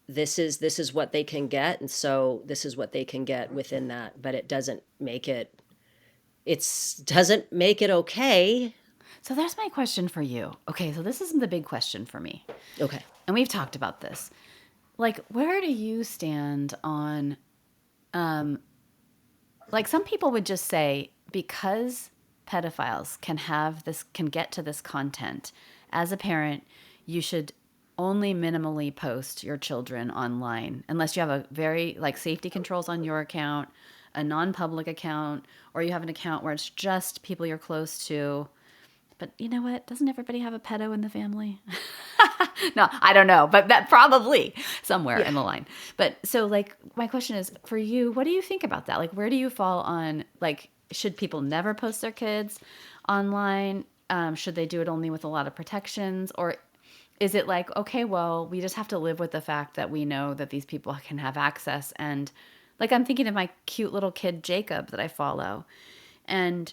this is what they can get, and so this is what they can get within that, but it doesn't make it okay. So there's my question for you. Okay, so this is the big question for me. Okay. And we've talked about this. Like, where do you stand on like some people would just say because pedophiles can get to this content, as a parent, you should only minimally post your children online unless you have a very like safety controls on your account, a non-public account, or you have an account where it's just people you're close to. But you know what? Doesn't everybody have a pedo in the family? No, I don't know, but that probably somewhere Yeah. in the line. But so, like, my question is for you, what do you think about that? Like, where do you fall on, like, should people never post their kids online? Should they do it only with a lot of protections? Or is it like, okay, well, we just have to live with the fact that we know that these people can have access? And, like, I'm thinking of my cute little kid, Jacob, that I follow. And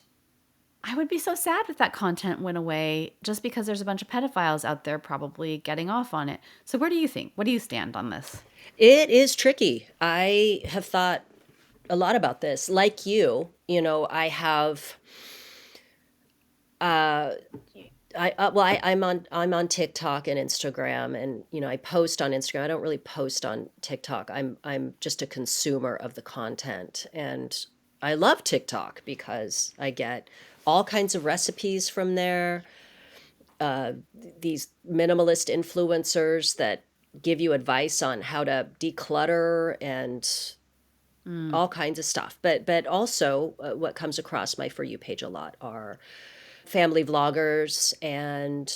I would be so sad if that content went away just because there's a bunch of pedophiles out there probably getting off on it. So where do you think? What do you stand on this? It is tricky. I have thought a lot about this. Like I have I'm on TikTok and Instagram, and I post on Instagram. I don't really post on TikTok. I'm just a consumer of the content, and I love TikTok because I get all kinds of recipes from there. These minimalist influencers that give you advice on how to declutter and all kinds of stuff. But also, what comes across my For You page a lot are family vloggers and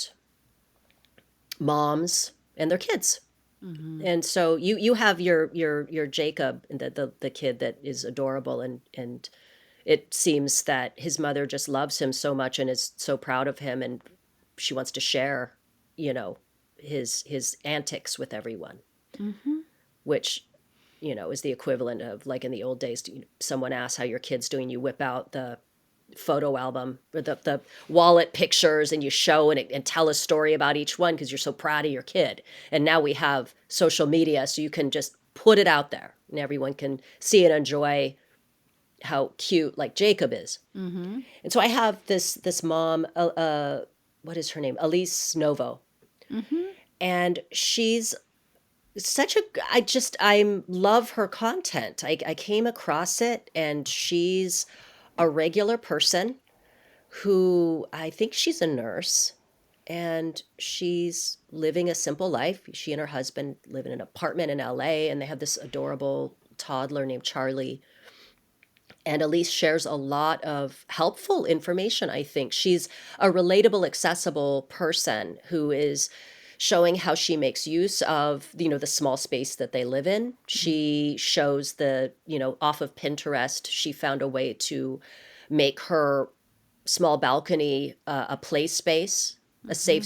moms and their kids. And so you have your Jacob, the kid that is adorable, and it seems that his mother just loves him so much and is so proud of him, and she wants to share, you know, his antics with everyone, which is the equivalent of, like, in the old days, someone asks how your kid's doing, you whip out the photo album or the wallet pictures, and you show and tell a story about each one because you're so proud of your kid. And now we have social media, so you can just put it out there and everyone can see and enjoy how cute, like, Jacob is. And so I have this mom, what is her name? Elise Novo. And she's such a I love her content. I came across it, and she's a regular person who, I think she's a nurse, and she's living a simple life. She and her husband live in an apartment in LA, and they have this adorable toddler named Charlie. And Elise shares a lot of helpful information, I think. She's a relatable, accessible person who is showing how she makes use of, the small space that they live in. She shows off of Pinterest, she found a way to make her small balcony a play space, a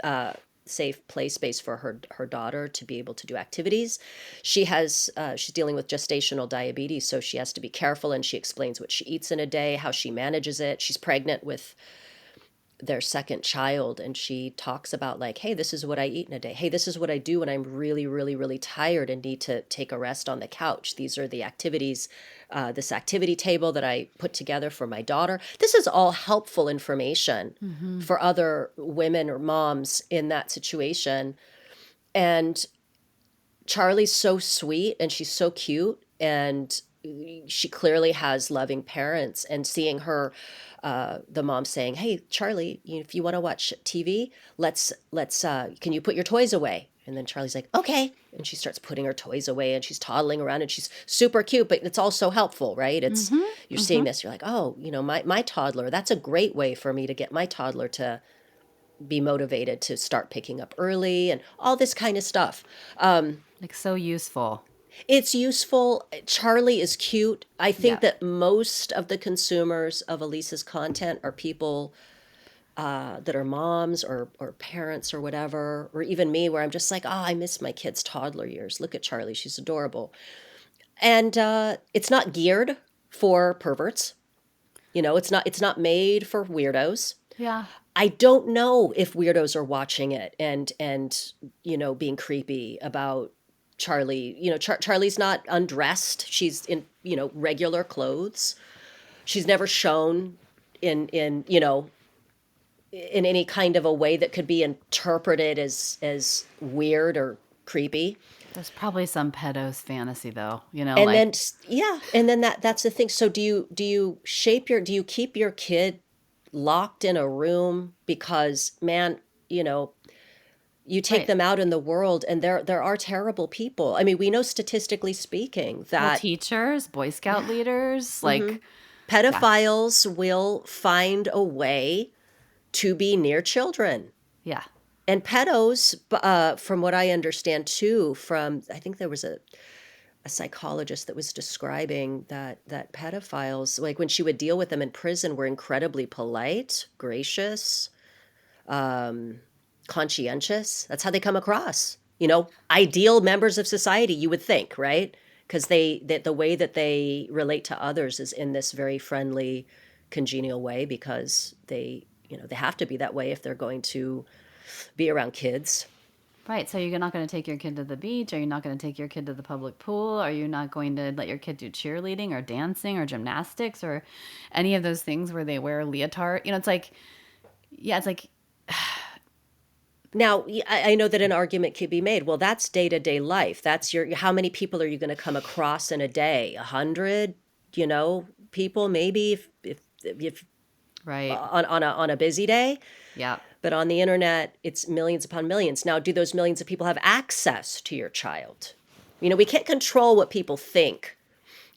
uh, safe play space for her daughter to be able to do activities. She's dealing with gestational diabetes, so she has to be careful, and she explains what she eats in a day, how she manages it. She's pregnant with their second child, and she talks about, like, hey, this is what I eat in a day. Hey, this is what I do when I'm really, really, really tired and need to take a rest on the couch. These are the activities, this activity table that I put together for my daughter. This is all helpful information for other women or moms in that situation. And Charlie's so sweet and she's so cute, and she clearly has loving parents. And seeing her, the mom saying, "Hey, Charlie, if you want to watch TV, can you put your toys away?" And then Charlie's like, "Okay," and she starts putting her toys away, and she's toddling around, and she's super cute, but it's also helpful, right? It's You're seeing this, you're like, "Oh, my toddler. That's a great way for me to get my toddler to be motivated to start picking up early," and all this kind of stuff. Like so useful. It's useful. Charlie is cute. I think Yeah. that most of the consumers of Elisa's content are people that are moms or parents or whatever, or even me, where I'm just like, oh, I miss my kid's toddler years. Look at Charlie. She's adorable. And it's not geared for perverts. It's not made for weirdos. Yeah. I don't know if weirdos are watching it and being creepy about Charlie. Charlie's not undressed. She's in, regular clothes. She's never shown in any kind of a way that could be interpreted as weird or creepy. There's probably some pedo's fantasy though, And like then yeah, and then that's the thing. So do you keep your kid locked in a room because, man, you take right. them out in the world, and there are terrible people. I mean, we know statistically speaking Well, that teachers, Boy Scout leaders, like yeah. pedophiles will find a way to be near children. Yeah. And pedos, from what I understand too, I think there was a psychologist that was describing that pedophiles, like when she would deal with them in prison, were incredibly polite, gracious, conscientious. That's how they come across. Ideal members of society, you would think, right? Because the way that they relate to others is in this very friendly, congenial way, because they have to be that way if they're going to be around kids. Right. So you're not going to take your kid to the beach? Are you not going to take your kid to the public pool? Are you not going to let your kid do cheerleading or dancing or gymnastics or any of those things where they wear a leotard? It's like, yeah, it's like, Now, I know that an argument could be made. Well, that's day-to-day life. That's how many people are you going to come across in a day? 100, people maybe, if right. on a busy day. Yeah. But on the internet, it's millions upon millions. Now, do those millions of people have access to your child? We can't control what people think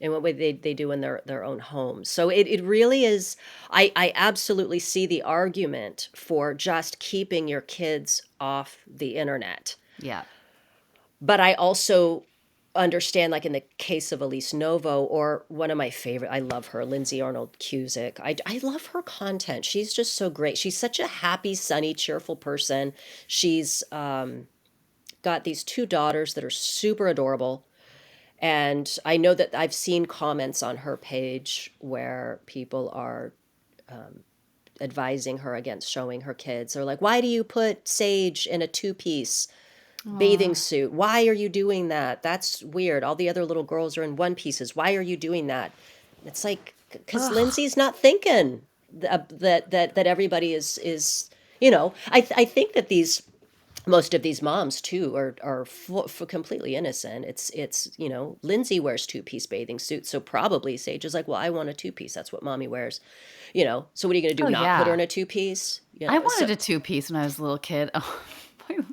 and what way they do in their own homes. So it really is, I absolutely see the argument for just keeping your kids off the internet. Yeah. But I also understand, like in the case of Elise Novo, or one of my favorite, I love her, Lindsay Arnold Cusick. I love her content. She's just so great. She's such a happy, sunny, cheerful person. She's got these two daughters that are super adorable. And I know that I've seen comments on her page where people are advising her against showing her kids. They're like, why do you put Sage in a two-piece bathing Aw. suit? Why are you doing that? That's weird. All the other little girls are in one pieces. Why are you doing that? It's like, because Ugh. Lindsay's not thinking that everybody is I think that most of these moms too are completely innocent. It's Lindsay wears two-piece bathing suits, so probably Sage is like, well, I want a two-piece. That's what mommy wears. So what are you going to do? Oh, Not put her yeah. in a two-piece? I So wanted a two-piece when I was a little kid. Oh,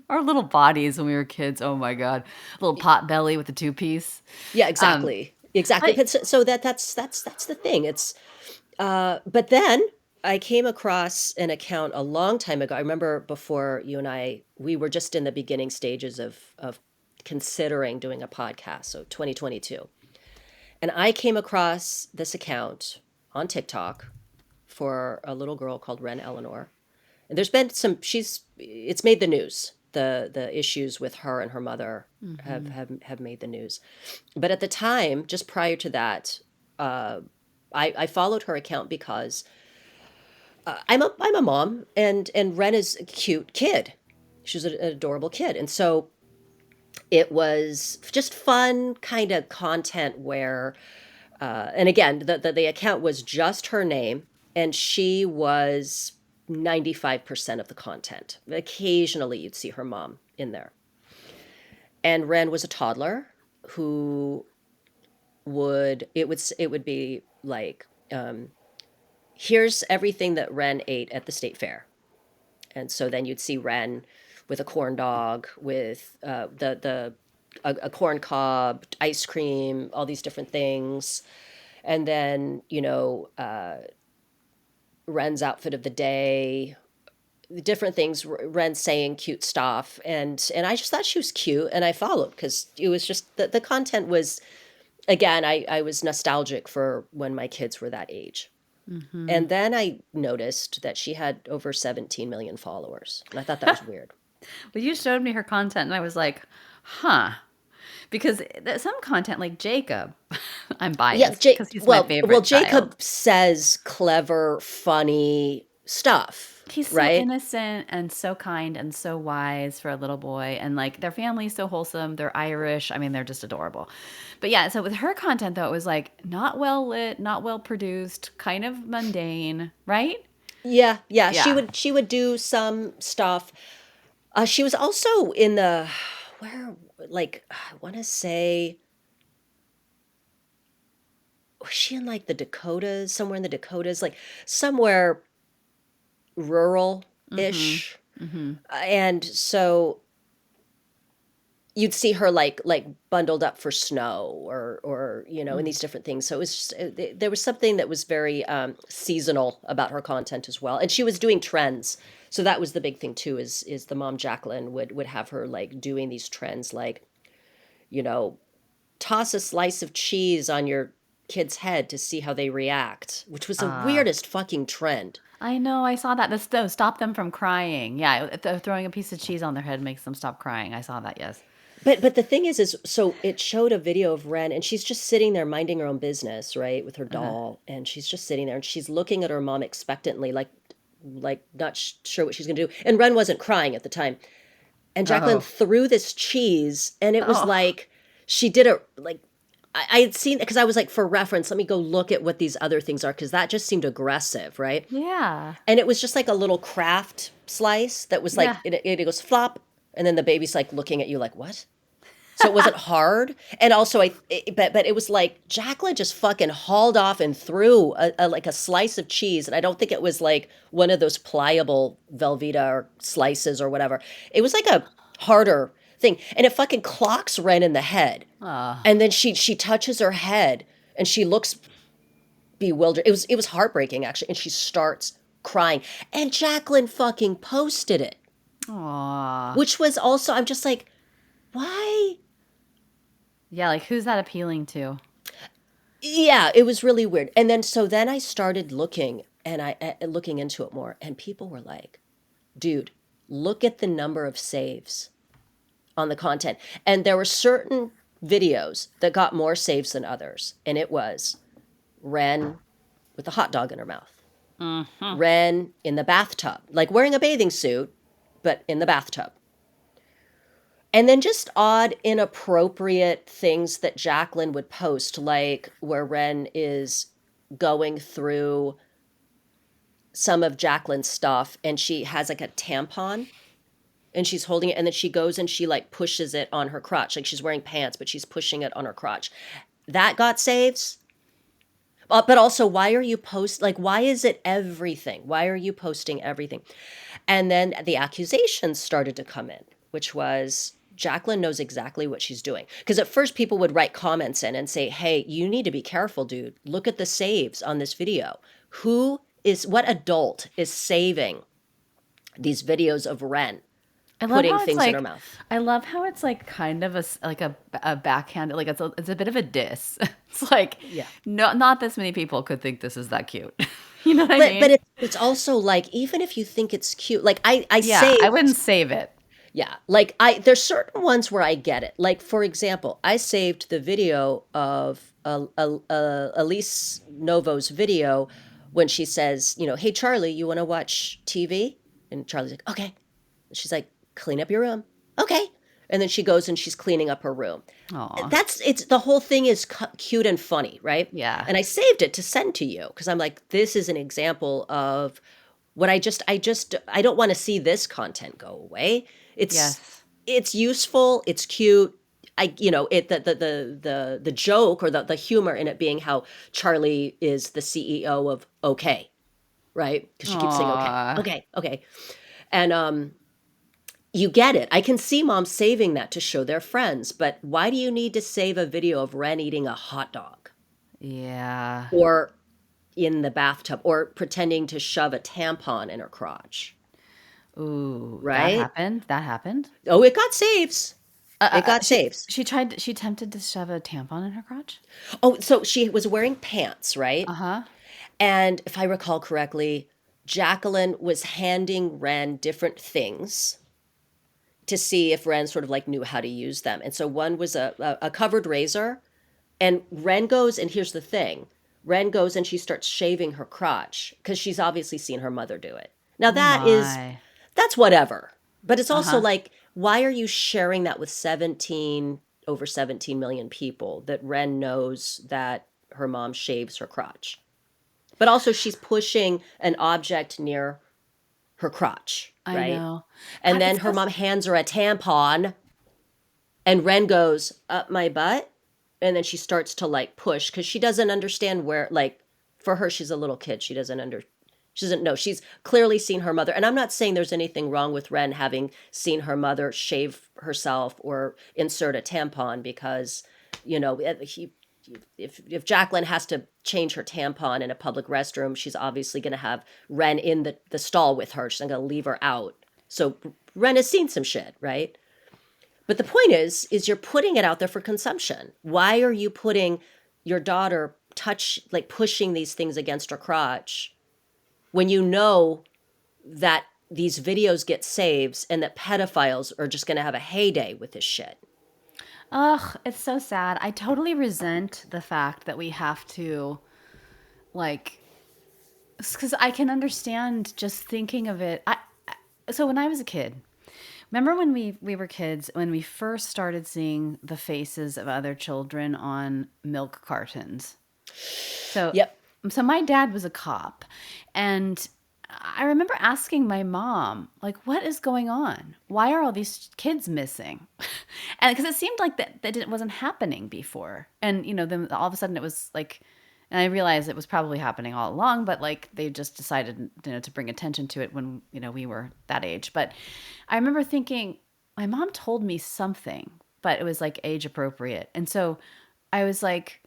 our little bodies when we were kids. Oh my God. Little pot belly with a two-piece. yeah, Um, exactly. exactly. I So that's the thing. But then I came across an account a long time ago. I remember before you and we were just in the beginning stages of considering doing a podcast, so 2022. And I came across this account on TikTok for a little girl called Ren Eleanor. And there's been it's made the news. The issues with her and her mother have made the news. But at the time, just prior to that, uh, I followed her account because I'm a mom, and Ren is a cute kid. She's an adorable kid, and so it was just fun kind of content where, and again, the account was just her name, and she was 95% of the content. Occasionally, you'd see her mom in there, and Ren was a toddler who it would be like, here's everything that Ren ate at the state fair. And so then you'd see Ren with a corn dog, with a corn cob, ice cream, all these different things. And then, Ren's outfit of the day, different things, Ren saying cute stuff. And I just thought she was cute, and I followed because it was just the content was, again, I was nostalgic for when my kids were that age. And then I noticed that she had over 17 million followers. And I thought that was weird. well, you showed me her content, and I was like, huh. Because some content, like Jacob, I'm Yeah, biased because he's my well, favorite child. Jacob says clever, funny stuff, He's so right? innocent and so kind and so wise for a little boy. And like their family's so wholesome. They're Irish. I mean, they're just adorable. But yeah, so with her content, though, it was like not well lit, not well produced, kind of mundane, right? Yeah, yeah. She Yeah. would she would do some stuff. She was also in the where like I want to say, was she in like the Dakotas, somewhere in the Dakotas, like somewhere Mm-hmm. rural-ish. Mm-hmm. And so you'd see her like bundled up for snow, or in these different things. So it was just, there was something that was very seasonal about her content as well, and she was doing trends. So that was the big thing too, is the mom Jacqueline would have her like doing these trends, like, you know toss a slice of cheese on your kid's head to see how they react, which was the Uh, weirdest fucking trend. I know. I saw that. This though stop them from crying. Yeah, if they're throwing a piece of cheese on their head makes them stop crying. I saw that. Yes. But the thing is so it showed a video of Ren, and she's just sitting there minding her own business, right, with her Uh-huh. doll, and she's just sitting there, and she's looking at her mom expectantly, like not sure what she's gonna do. And Ren wasn't crying at the time, and Jacqueline Oh. threw this cheese, and it was Oh. like she did it like. I had seen, because I was like, for reference, let me go look at what these other things are, because that just seemed aggressive, right? Yeah. And it was just like a little craft slice that was like, Yeah. it goes flop, and then the baby's like looking at you like, what? So it wasn't hard. And also, but it was like Jacqueline just fucking hauled off and threw like a slice of cheese. And I don't think it was like one of those pliable Velveeta or slices or whatever. It was like a harder thing. And it fucking clocks Ren in the head. Oh. And then she touches her head, and she looks bewildered. It was heartbreaking, actually. And she starts crying. And Jacqueline fucking posted it, Aw. which was also, I'm just like, why? Yeah, like who's that appealing to? Yeah, it was really weird. And then I started looking, and looking into it more, and people were like, "Dude, look at the number of saves on the content." And there were certain videos that got more saves than others, and it was Ren with a hot dog in her mouth. Mm-hmm. Ren in the bathtub, like wearing a bathing suit, but in the bathtub. And then just odd, inappropriate things that Jacqueline would post, like where Ren is going through some of Jacqueline's stuff, and she has like a tampon, and she's holding it, and then she goes and she like pushes it on her crotch. Like she's wearing pants, but she's pushing it on her crotch. That got saves. But also, why are you why is it everything? Why are you posting everything? And then the accusations started to come in, which was Jacqueline knows exactly what she's doing. Because at first people would write comments in and say, hey, you need to be careful, dude. Look at the saves on this video. What adult is saving these videos of Ren I love putting how it's things in her like, mouth? I love how it's like kind of like a backhand, like it's a bit of a diss. It's like, Yeah. no, not this many people could think this is that cute. You know what I But mean? it's also like, even if you think it's cute, like I Yeah, I saved. wouldn't save it. Yeah, like there's certain ones where I get it. Like for example, I saved the video of Elise Novo's video when she says, "Hey Charlie, you want to watch TV?" And Charlie's like, "Okay." And she's like, "Clean up your room." "Okay." And then she goes and she's cleaning up her room. Aw, It's the whole thing is cute and funny, right? yeah, And I saved it to send to you because I'm like, this is an example of what I don't want to see this content go away. It's yes. it's useful, it's cute. The joke or the humor in it being how Charlie is the CEO of okay, right? Because she keeps saying okay, Aw, okay, okay. And you get it. I can see moms saving that to show their friends, but why do you need to save a video of Ren eating a hot dog yeah. or in the bathtub or pretending to shove a tampon in her crotch, Ooh, that right? happened. That happened. Oh, it got saves. It got She saves. she attempted to shove a tampon in her crotch. Oh, so she was wearing pants, right? Uh-huh. And if I recall correctly, Jacqueline was handing Ren different things to see if Ren sort of like knew how to use them. And so one was a covered razor. And Ren goes, and here's the thing, Ren goes and she starts shaving her crotch because she's obviously seen her mother do it. Now Oh my. that's whatever. But it's also Uh-huh. like, why are you sharing that with over 17 million people that Ren knows that her mom shaves her crotch? But also she's pushing an object near her crotch, I right? know. And God, then it's her so mom hands her a tampon and Ren goes, up my butt. And then she starts to like push because she doesn't understand where, like, for her, she's a little kid. She doesn't know. She's clearly seen her mother. And I'm not saying there's anything wrong with Ren having seen her mother shave herself or insert a tampon because, if Jacqueline has to change her tampon in a public restroom, she's obviously going to have Ren in the stall with her. She's not going to leave her out. So Ren has seen some shit, right? But the point is you're putting it out there for consumption. Why are you putting your daughter pushing these things against her crotch when you know that these videos get saves and that pedophiles are just going to have a heyday with this shit? ugh, it's so sad. I totally resent the fact that we have to like because I can understand just thinking of it. So when I was a kid, remember when we were kids when we first started seeing the faces of other children on milk cartons? So Yep. so my dad was a cop, and I remember asking my mom, like, what is going on? Why are all these kids missing? And because it seemed like that it wasn't happening before. And, then all of a sudden it was like, and I realized it was probably happening all along, but like they just decided, to bring attention to it when, we were that age. But I remember thinking, my mom told me something, but it was like age appropriate. And so I was like,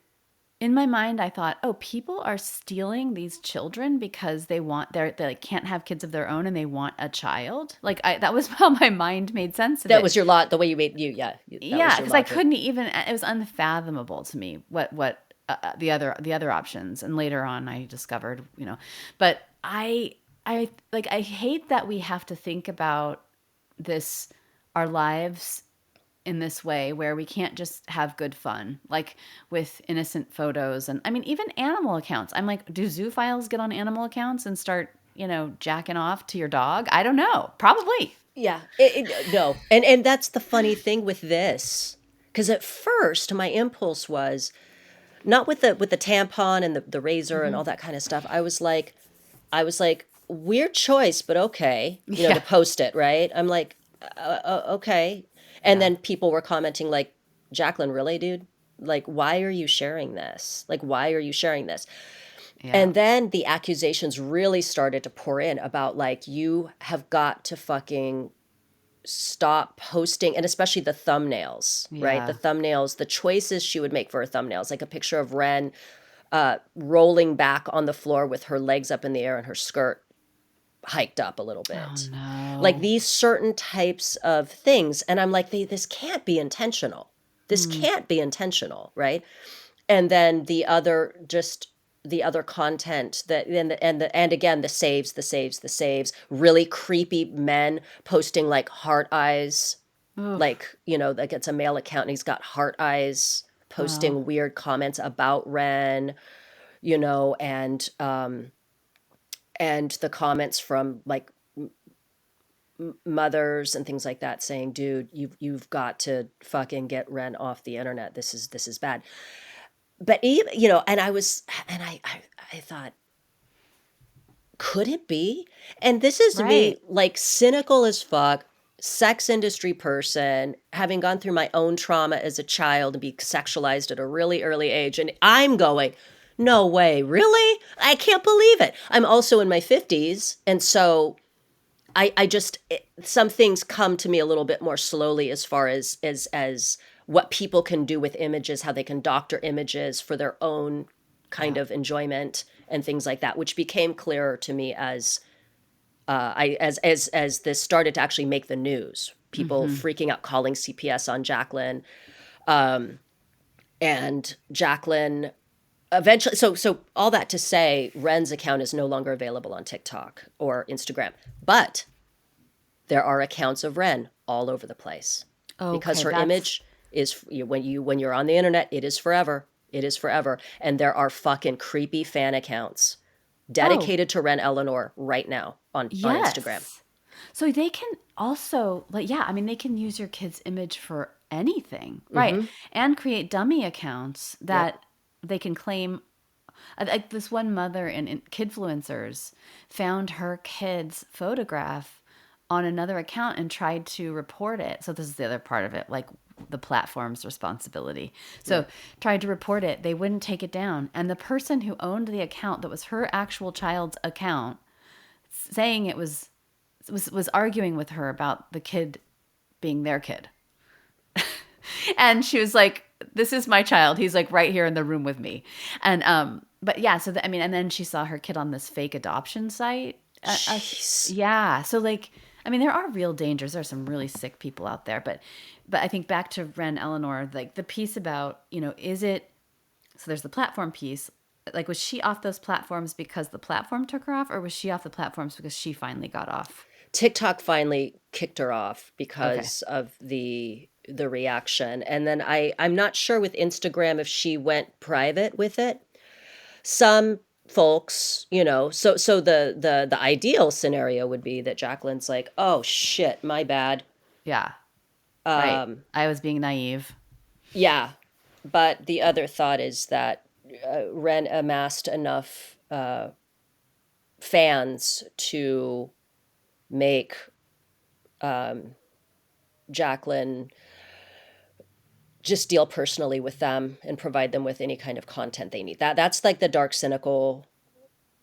in my mind, I thought, oh, people are stealing these children because they like can't have kids of their own and they want a child. Like that was how my mind made sense of That it. was your lot, the way you made yeah, that was Yeah, your because I logic. couldn't even. It was unfathomable to me what the other options. And later on, I discovered, but I hate that we have to think about this our lives in this way where we can't just have good fun, like with innocent photos. And I mean, even animal accounts. I'm like, do zoophiles get on animal accounts and start, jacking off to your dog? I don't know. Probably. Yeah, no. And that's the funny thing with this. Because at first my impulse was not with the tampon and the razor and Hmm. all that kind of stuff. I was like, weird choice, but okay, to Yeah. post it, right? I'm like, okay. And Yeah. then people were commenting like, Jacqueline, really, dude? Like, why are you sharing this? Like, why are you sharing this? Yeah. And then the accusations really started to pour in about like, you have got to fucking stop posting, and especially the thumbnails, right? The Yeah. thumbnails, the choices she would make for her thumbnails, like a picture of Ren rolling back on the floor with her legs up in the air and her skirt hiked up a little Oh bit. Like no. these certain types of things. And I'm like, this can't be intentional. This Hmm. can't be intentional, right? And then the other content that and again the saves, really creepy men posting like heart eyes, Oof. like, like it's a male account and he's got heart eyes, Wow. posting weird comments about Ren, you know, and the comments from like mothers and things like that saying, dude, you've got to fucking get Ren off the internet. This is bad. But even, and I thought, could it be? And this is me, Right. like, cynical as fuck, sex industry person, having gone through my own trauma as a child and be sexualized at a really early age. And I'm going, no way, really? I can't believe it. I'm also in my 50s. And so some things come to me a little bit more slowly as far as what people can do with images, how they can doctor images for their own kind Yeah. of enjoyment and things like that, which became clearer to me as as this started to actually make the news. People Mm-hmm. freaking out, calling CPS on Jacqueline, and Jacqueline eventually. So all that to say, Ren's account is no longer available on TikTok or Instagram, but there are accounts of Ren all over the place because Okay, her that's image is, when you're on the internet, it is forever. It is forever. And there are fucking creepy fan accounts oh, dedicated to Ren Eleanor right now on Instagram. yes. So they can also, like, yeah, I mean, they can use your kid's image for anything, right? Mm-hmm. And create dummy accounts Yep. that they can claim. Like this one mother in Kidfluencers found her kid's photograph on another account and tried to report it. So this is the other part of it, like the platform's responsibility. Yeah. So tried to report it, they wouldn't take it down, and the person who owned the account that was her actual child's account, saying it was arguing with her about the kid being their kid. And she was like, this is my child, he's like right here in the room with me. And but yeah, so I mean, and then she saw her kid on this fake adoption site. Jeez. Yeah, so like, I mean, there are real dangers. There are some really sick people out there, but I think back to Ren Eleanor, like the piece about, is it, so there's the platform piece. Like, was she off those platforms because the platform took her off, or was she off the platforms because she finally got off? TikTok finally kicked her off Okay. because of the reaction. And then I'm not sure with Instagram if she went private with it. Some folks, so the ideal scenario would be that Jacqueline's like, "Oh shit, my bad." Yeah. Right. Um, I was being naive. yeah, but the other thought is that Ren amassed enough fans to make Jacqueline just deal personally with them and provide them with any kind of content they need. That's like the dark cynical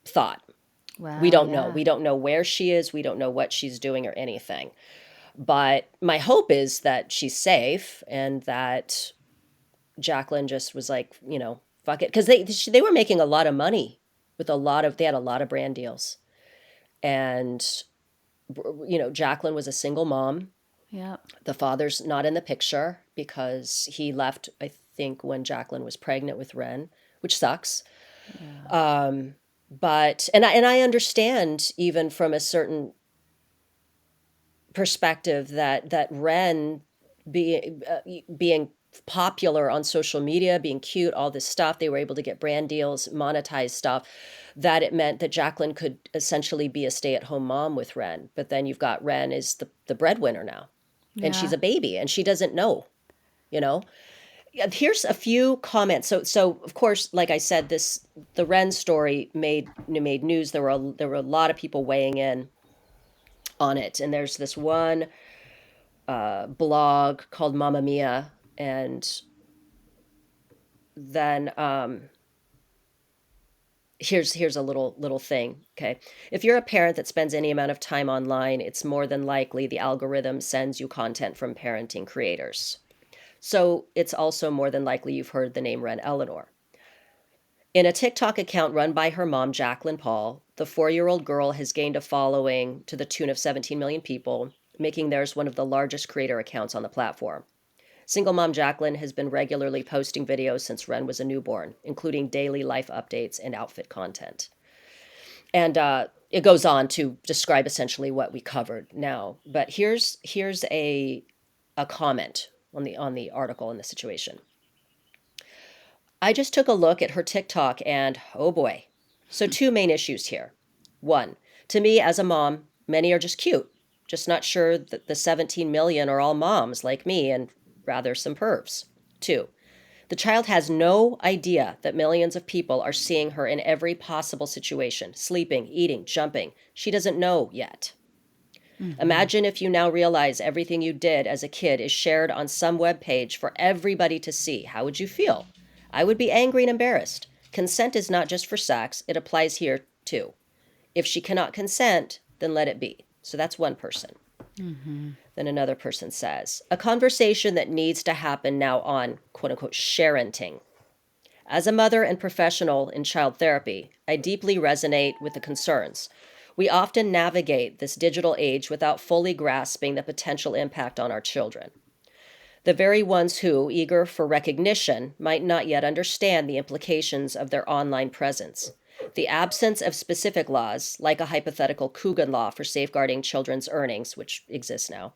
thought. We Wow, don't know. yeah. We don't know where she is. We don't know what she's doing or anything. But my hope is that she's safe and that Jacqueline just was like, fuck it, because they were making a lot of money with they had a lot of brand deals, and Jacqueline was a single mom. Yep. The father's not in the picture because he left, I think, when Jacqueline was pregnant with Ren, which sucks. Yeah. But I understand even from a certain perspective that Ren being popular on social media, being cute, all this stuff, they were able to get brand deals, monetize stuff, that it meant that Jacqueline could essentially be a stay-at-home mom with Ren. But then you've got Ren is the breadwinner now, and she's Yeah. a baby, and she doesn't know, you know. Yeah, here's a few comments. So of course, like I said, the Ren story made news. There were a lot of people weighing in on it, and there's this one blog called Mamma Mia, and then Here's a little thing, okay? If you're a parent that spends any amount of time online, it's more than likely the algorithm sends you content from parenting creators. So it's also more than likely you've heard the name Ren Eleanor. In a TikTok account run by her mom, Jacqueline Paul, the 4-year-old girl has gained a following to the tune of 17 million people, making theirs one of the largest creator accounts on the platform. Single mom Jacqueline has been regularly posting videos since Ren was a newborn, including daily life updates and outfit content. And it goes on to describe essentially what we covered now. But here's a comment on the article in the situation. I just took a look at her TikTok and oh boy. So two main issues here. One, to me as a mom, many are just cute. Just not sure that the 17 million are all moms like me and rather some pervs. Two, the child has no idea that millions of people are seeing her in every possible situation, sleeping, eating, jumping. She doesn't know yet. Mm-hmm. Imagine if you now realize everything you did as a kid is shared on some web page for everybody to see. How would you feel? I would be angry and embarrassed. Consent is not just for sex, it applies here too. If she cannot consent, then let it be. So that's one person. Mm-hmm. Then another person says, a conversation that needs to happen now on quote unquote sharenting. As a mother and professional in child therapy, I deeply resonate with the concerns. We often navigate this digital age without fully grasping the potential impact on our children. The very ones who, eager for recognition, might not yet understand the implications of their online presence. The absence of specific laws, like a hypothetical Coogan law for safeguarding children's earnings, which exists now,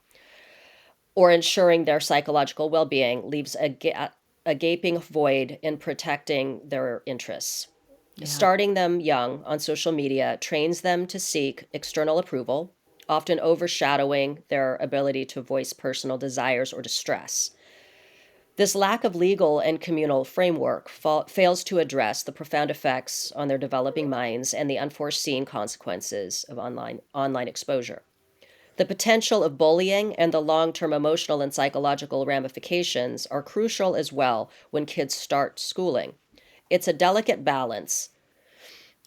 or ensuring their psychological well being, leaves a gaping void in protecting their interests. Yeah. Starting them young on social media trains them to seek external approval, often overshadowing their ability to voice personal desires or distress. This lack of legal and communal framework fails to address the profound effects on their developing minds and the unforeseen consequences of online exposure. The potential of bullying and the long term emotional and psychological ramifications are crucial as well when kids start schooling. It's a delicate balance,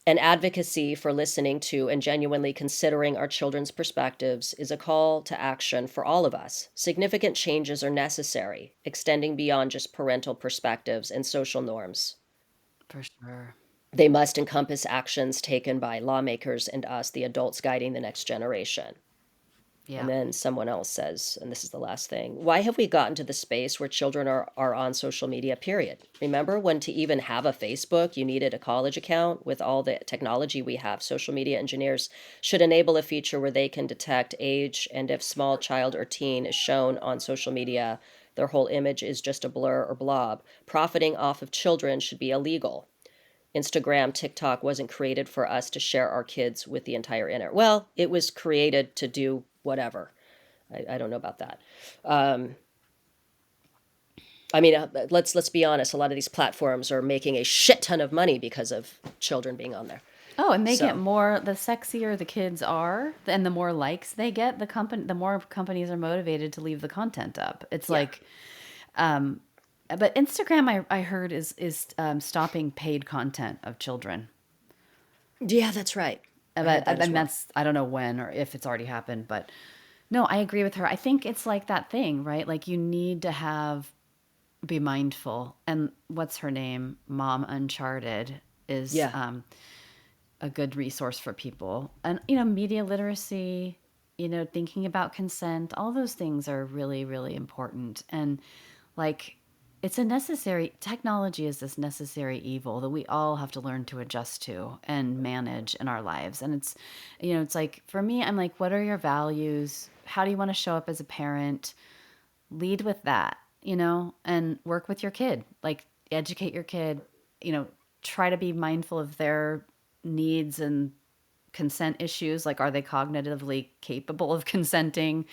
and advocacy for listening to and genuinely considering our children's perspectives is a call to action for all of us. Significant changes are necessary, extending beyond just parental perspectives and social norms. For sure. They must encompass actions taken by lawmakers and us, the adults guiding the next generation. And Yeah. then someone else says, and this is the last thing, why have we gotten to the space where children are on social media, period? Remember when to even have a Facebook, you needed a college account? With all the technology we have, social media engineers should enable a feature where they can detect age, and if small child or teen is shown on social media, their whole image is just a blur or blob. Profiting off of children should be illegal. Instagram, TikTok wasn't created for us to share our kids with the entire internet. Well, it was created to do whatever. I don't know about that. Um, I mean, let's be honest. A lot of these platforms are making a shit ton of money because of children being on there. Oh, and they get So more, the sexier the kids are, and the more likes they get, the more companies are motivated to leave the content up. It's yeah, like, um, but Instagram, I heard is stopping paid content of children. yeah, that's right. I But heard that as and well. that's, I don't know when or if it's already happened, but no, I agree with her. I think it's like that thing, right? Like you need to be mindful. And what's her name? Mom Uncharted is Yeah, a good resource for people. And, media literacy, thinking about consent, all those things are really, really important. And like, it's a necessary, technology is this necessary evil that we all have to learn to adjust to and manage in our lives. And it's like, for me, I'm like, what are your values? How do you want to show up as a parent? Lead with that, and work with your kid. Like, educate your kid, you know, try to be mindful of their needs and consent issues. Like, are they cognitively capable of consenting?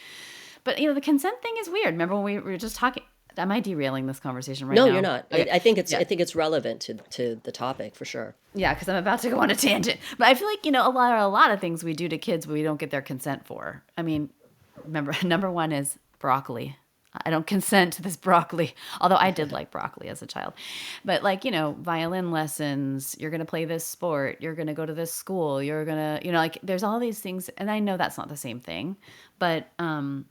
But, the consent thing is weird. Remember when we were just talking? Am I derailing this conversation right no, you're now? not. Okay. I Yeah. think it's relevant to the topic for sure. Yeah, because I'm about to go on a tangent. But I feel like, a lot of things we do to kids we don't get their consent for. I mean, remember, number one is broccoli. I don't consent to this broccoli. Although I did like broccoli as a child. But like, violin lessons, you're going to play this sport, you're going to go to this school, you're going to, like there's all these things. And I know that's not the same thing. But, and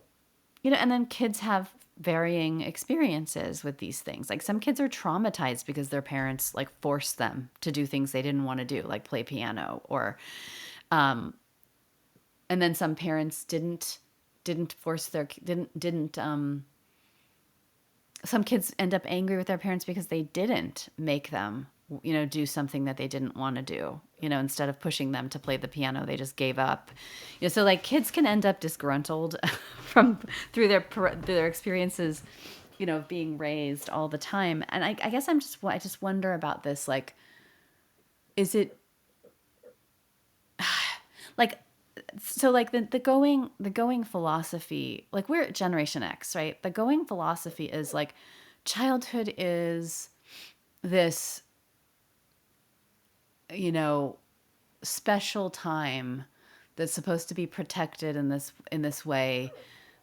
then kids have varying experiences with these things. Like some kids are traumatized because their parents like forced them to do things they didn't want to do, like play piano or, and then some parents didn't force their didn't some kids end up angry with their parents because they didn't make them do something that they didn't want to do. Instead of pushing them to play the piano, they just gave up. So like kids can end up disgruntled from through their experiences of being raised all the time. And I guess I just wonder about this, like, is it like, so like the going philosophy, like we're Generation X, right? The going philosophy is like childhood is this, special time that's supposed to be protected in this way,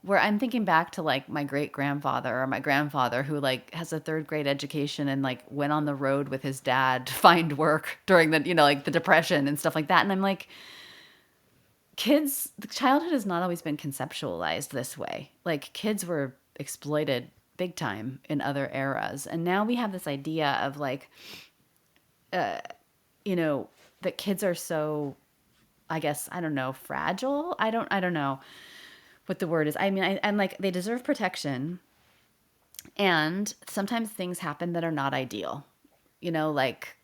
where I'm thinking back to like my great grandfather or my grandfather who like has a third grade education and like went on the road with his dad to find work during the like the Depression and stuff like that. And I'm like, the childhood has not always been conceptualized this way. Like kids were exploited big time in other eras. And now we have this idea of like, that kids are so, I guess, I don't know, fragile. I don't know what the word is. I mean, I'm like, they deserve protection. And sometimes things happen that are not ideal. Like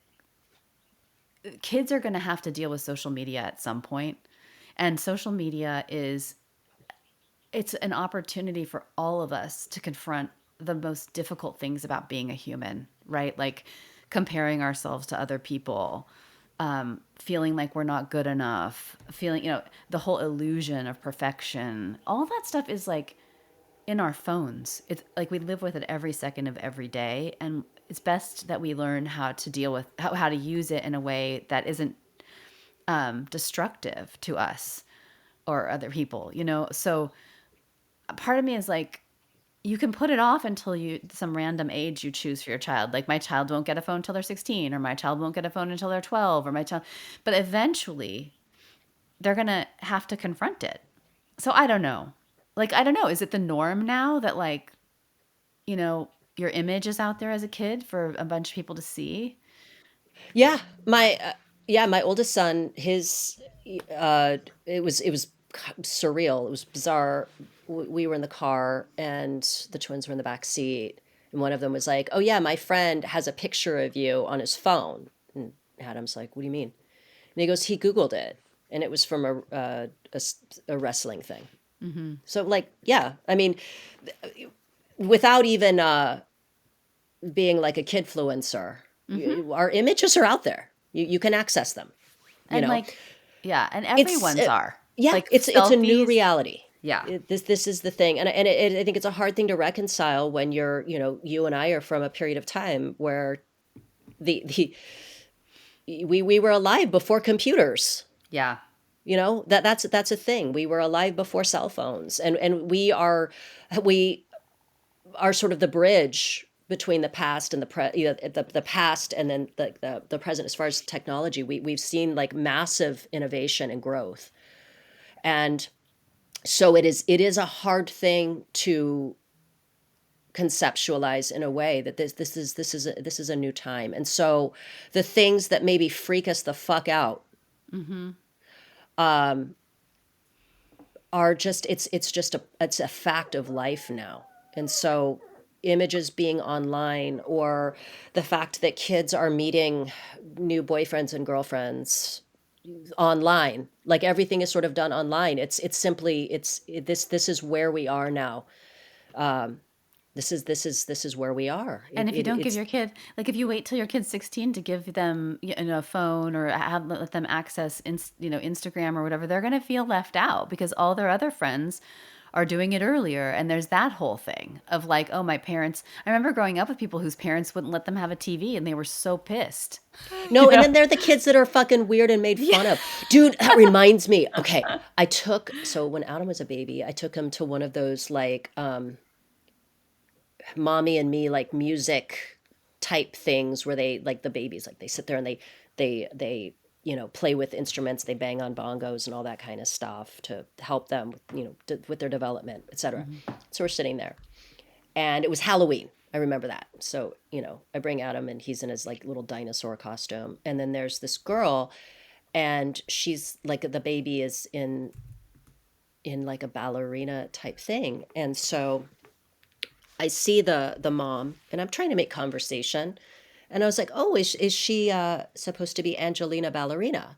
kids are going to have to deal with social media at some point. And social media it's an opportunity for all of us to confront the most difficult things about being a human, right? Like comparing ourselves to other people, feeling like we're not good enough, feeling, the whole illusion of perfection. All that stuff is like in our phones. It's like we live with it every second of every day. And it's best that we learn how to deal with how to use it in a way that isn't destructive to us or other people, So part of me is like, you can put it off until some random age you choose for your child. Like my child won't get a phone until they're 16, or my child won't get a phone until they're 12, or but eventually they're going to have to confront it. So I don't know. Like, I don't know. Is it the norm now that like, your image is out there as a kid for a bunch of people to see? Yeah, my oldest son, it was surreal. It was bizarre. We were in the car and the twins were in the back seat, and one of them was like, "Oh yeah, my friend has a picture of you on his phone." And Adam's like, "What do you mean?" And he goes, "He Googled it, and it was from a wrestling thing." So like, yeah, I mean, without even being like a kidfluencer, our images are out there. You can access them. You And know, like, yeah, and it's everyone's are yeah, like it's a new selfies. reality. Yeah. This is the thing, and I think it's a hard thing to reconcile when you and I are from a period of time where the we were alive before computers. Yeah. That's a thing. We were alive before cell phones, and we are sort of the bridge between the past and the past and then the present as far as technology. We've seen like massive innovation and growth, and so it is a hard thing to conceptualize in a way that this is a new time. And so the things that maybe freak us the fuck out are just it's a fact of life now. And so images being online, or the fact that kids are meeting new boyfriends and girlfriends online, like everything is sort of done online. It's simply this is where we are now. This is where we are. And it, if you it don't give it's your kid, like if you wait till your kid's 16 to give them, a phone or let them access, Instagram or whatever, they're going to feel left out because all their other friends are doing it earlier. And there's that whole thing of like, oh, my parents, I remember growing up with people whose parents wouldn't let them have a TV and they were so pissed, you No, and know? then they're the kids that are fucking weird and made fun of. Dude, that reminds me. Okay, so when Adam was a baby, I took him to one of those like mommy and me like music type things where they like the babies like they sit there and they play with instruments, they bang on bongos and all that kind of stuff to help them with, with their development, etc. So we're sitting there, and it was Halloween. I remember that. So, I bring Adam and he's in his like little dinosaur costume. And then there's this girl, and she's like the baby is in like a ballerina type thing. And so I see the mom, and I'm trying to make conversation. And I was like, "Oh, is she supposed to be Angelina Ballerina?"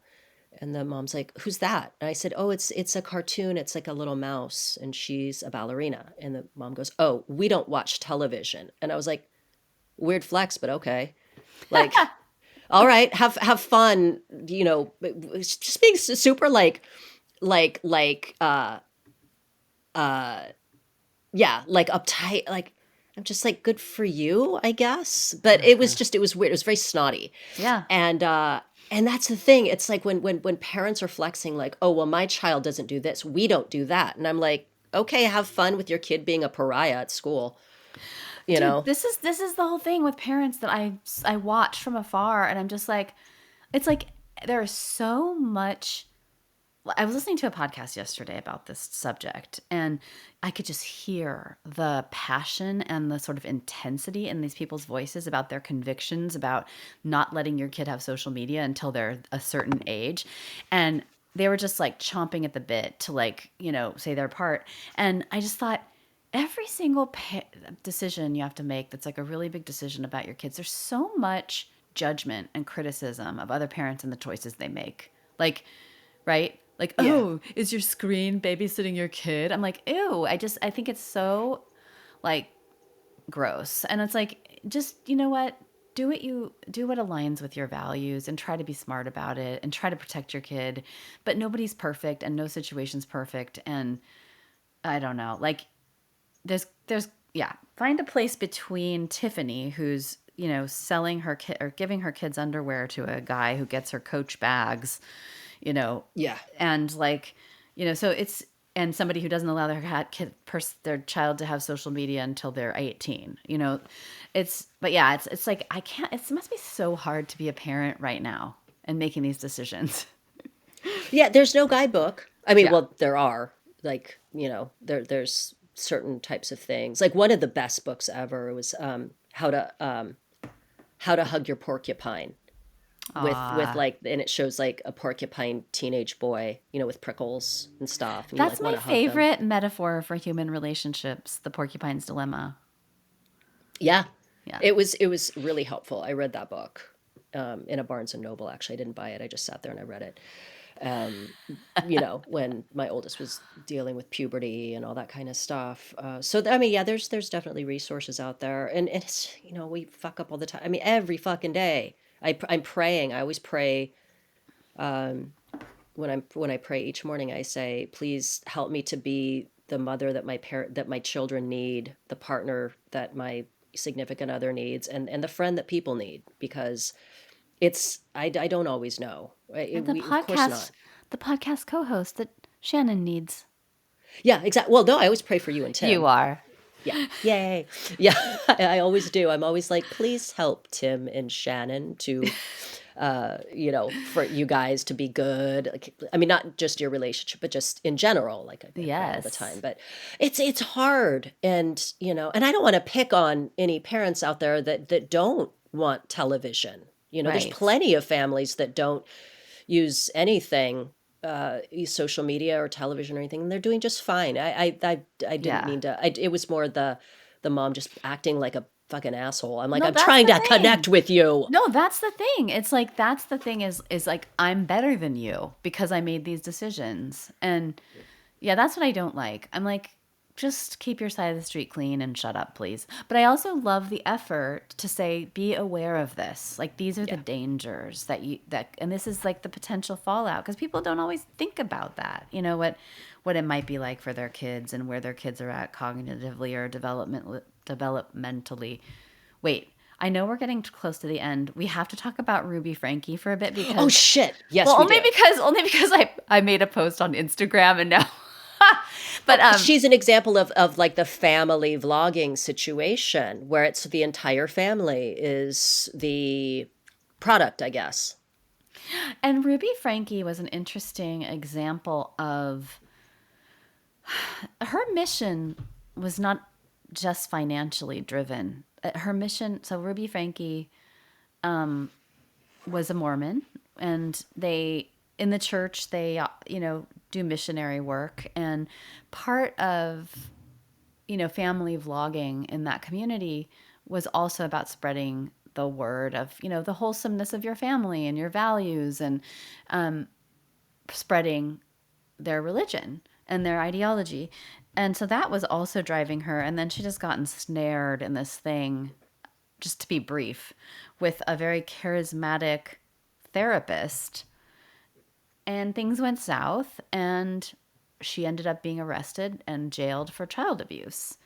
And the mom's like, "Who's that?" And I said, "Oh, it's a cartoon. It's like a little mouse, and she's a ballerina." And the mom goes, "Oh, we don't watch television." And I was like, "Weird flex, but okay." Like, all right, have fun. It's just being super like uh yeah, like uptight. Like, I'm just like, good for you, I guess. But it was weird. It was very snotty. Yeah. And that's the thing. It's like when parents are flexing like, "Oh, well, my child doesn't do this. We don't do that." And I'm like, "Okay, have fun with your kid being a pariah at school." You Dude, know? this is the whole thing with parents that I watch from afar, and I'm just like, it's like there is so much. I was listening to a podcast yesterday about this subject, and I could just hear the passion and the sort of intensity in these people's voices about their convictions about not letting your kid have social media until they're a certain age. And they were just like chomping at the bit to like, say their part. And I just thought, every single decision you have to make that's like a really big decision about your kids, there's so much judgment and criticism of other parents and the choices they make. Like, right? Like, Yeah. oh, is your screen babysitting your kid? I'm like, ew. I think it's so like gross. And it's like, just, you know what? Do what aligns with your values and try to be smart about it and try to protect your kid. But nobody's perfect and no situation's perfect. And I don't know. Like, yeah, find a place between Tiffany, who's, selling her kid or giving her kids underwear to a guy who gets her Coach bags, Yeah. and like, so it's, and somebody who doesn't allow their child to have social media until they're 18, but yeah, it's like, I can't, it must be so hard to be a parent right now and making these decisions. Yeah, there's no guidebook. I mean, Yeah. well, there are like, there's certain types of things. Like one of the best books ever was how to hug your porcupine with Ah, like, and it shows like a porcupine teenage boy, with prickles and stuff, and you that's like my want to hug them. favorite metaphor for human relationships, the porcupine's dilemma. Yeah. Yeah. It was really helpful. I read that book in a Barnes and Noble. Actually, I didn't buy it. I just sat there and I read it. Um, when my oldest was dealing with puberty and all that kind of stuff. I mean, yeah, there's definitely resources out there, and it's, we fuck up all the time. I mean, every fucking day. I'm praying. I always pray when I pray each morning. I say, please help me to be the mother that my children need, the partner that my significant other needs, and the friend that people need, because I don't always know. And Of course not. the podcast co-host that Shannon needs. Yeah, exactly. Well, no, I always pray for you and You Tim. are. Yeah. Yay. Yeah, I always do. I'm always like, please help Tim and Shannon to, for you guys to be good. Like, I mean, not just your relationship, but just in general. Like, I pray all the time. Yes. But it's hard, and I don't want to pick on any parents out there that don't want television. There's Right. plenty of families that don't use anything, social media or television or anything, and they're doing just fine. I didn't Yeah. mean to. It was more the mom just acting like a fucking asshole. I'm like, No, I'm that's trying the to connect thing. with you. No, that's the thing. It's like that's the thing is like I'm better than you because I made these decisions. And yeah, that's what I don't like. I'm like, just keep your side of the street clean and shut up, please. But I also love the effort to say, be aware of this. Like these are the Yeah, dangers and this is like the potential fallout because people don't always think about that. What it might be like for their kids and where their kids are at cognitively or developmentally. Wait, I know we're getting close to the end. We have to talk about Ruby Franke for a bit oh because, shit, yes well, we do. only because I made a post on Instagram and now, But She's an example of like the family vlogging situation where it's the entire family is the product, I guess. and Ruby Franke was an interesting example of her mission was not just financially driven. Her mission, so Ruby Franke was a Mormon, and they in the church they do missionary work, and part of family vlogging in that community was also about spreading the word of the wholesomeness of your family and your values, and spreading their religion and their ideology. And so that was also driving her. And then she just got ensnared in this thing, just to be brief, with a very charismatic therapist. And things went south, and she ended up being arrested and jailed for child abuse.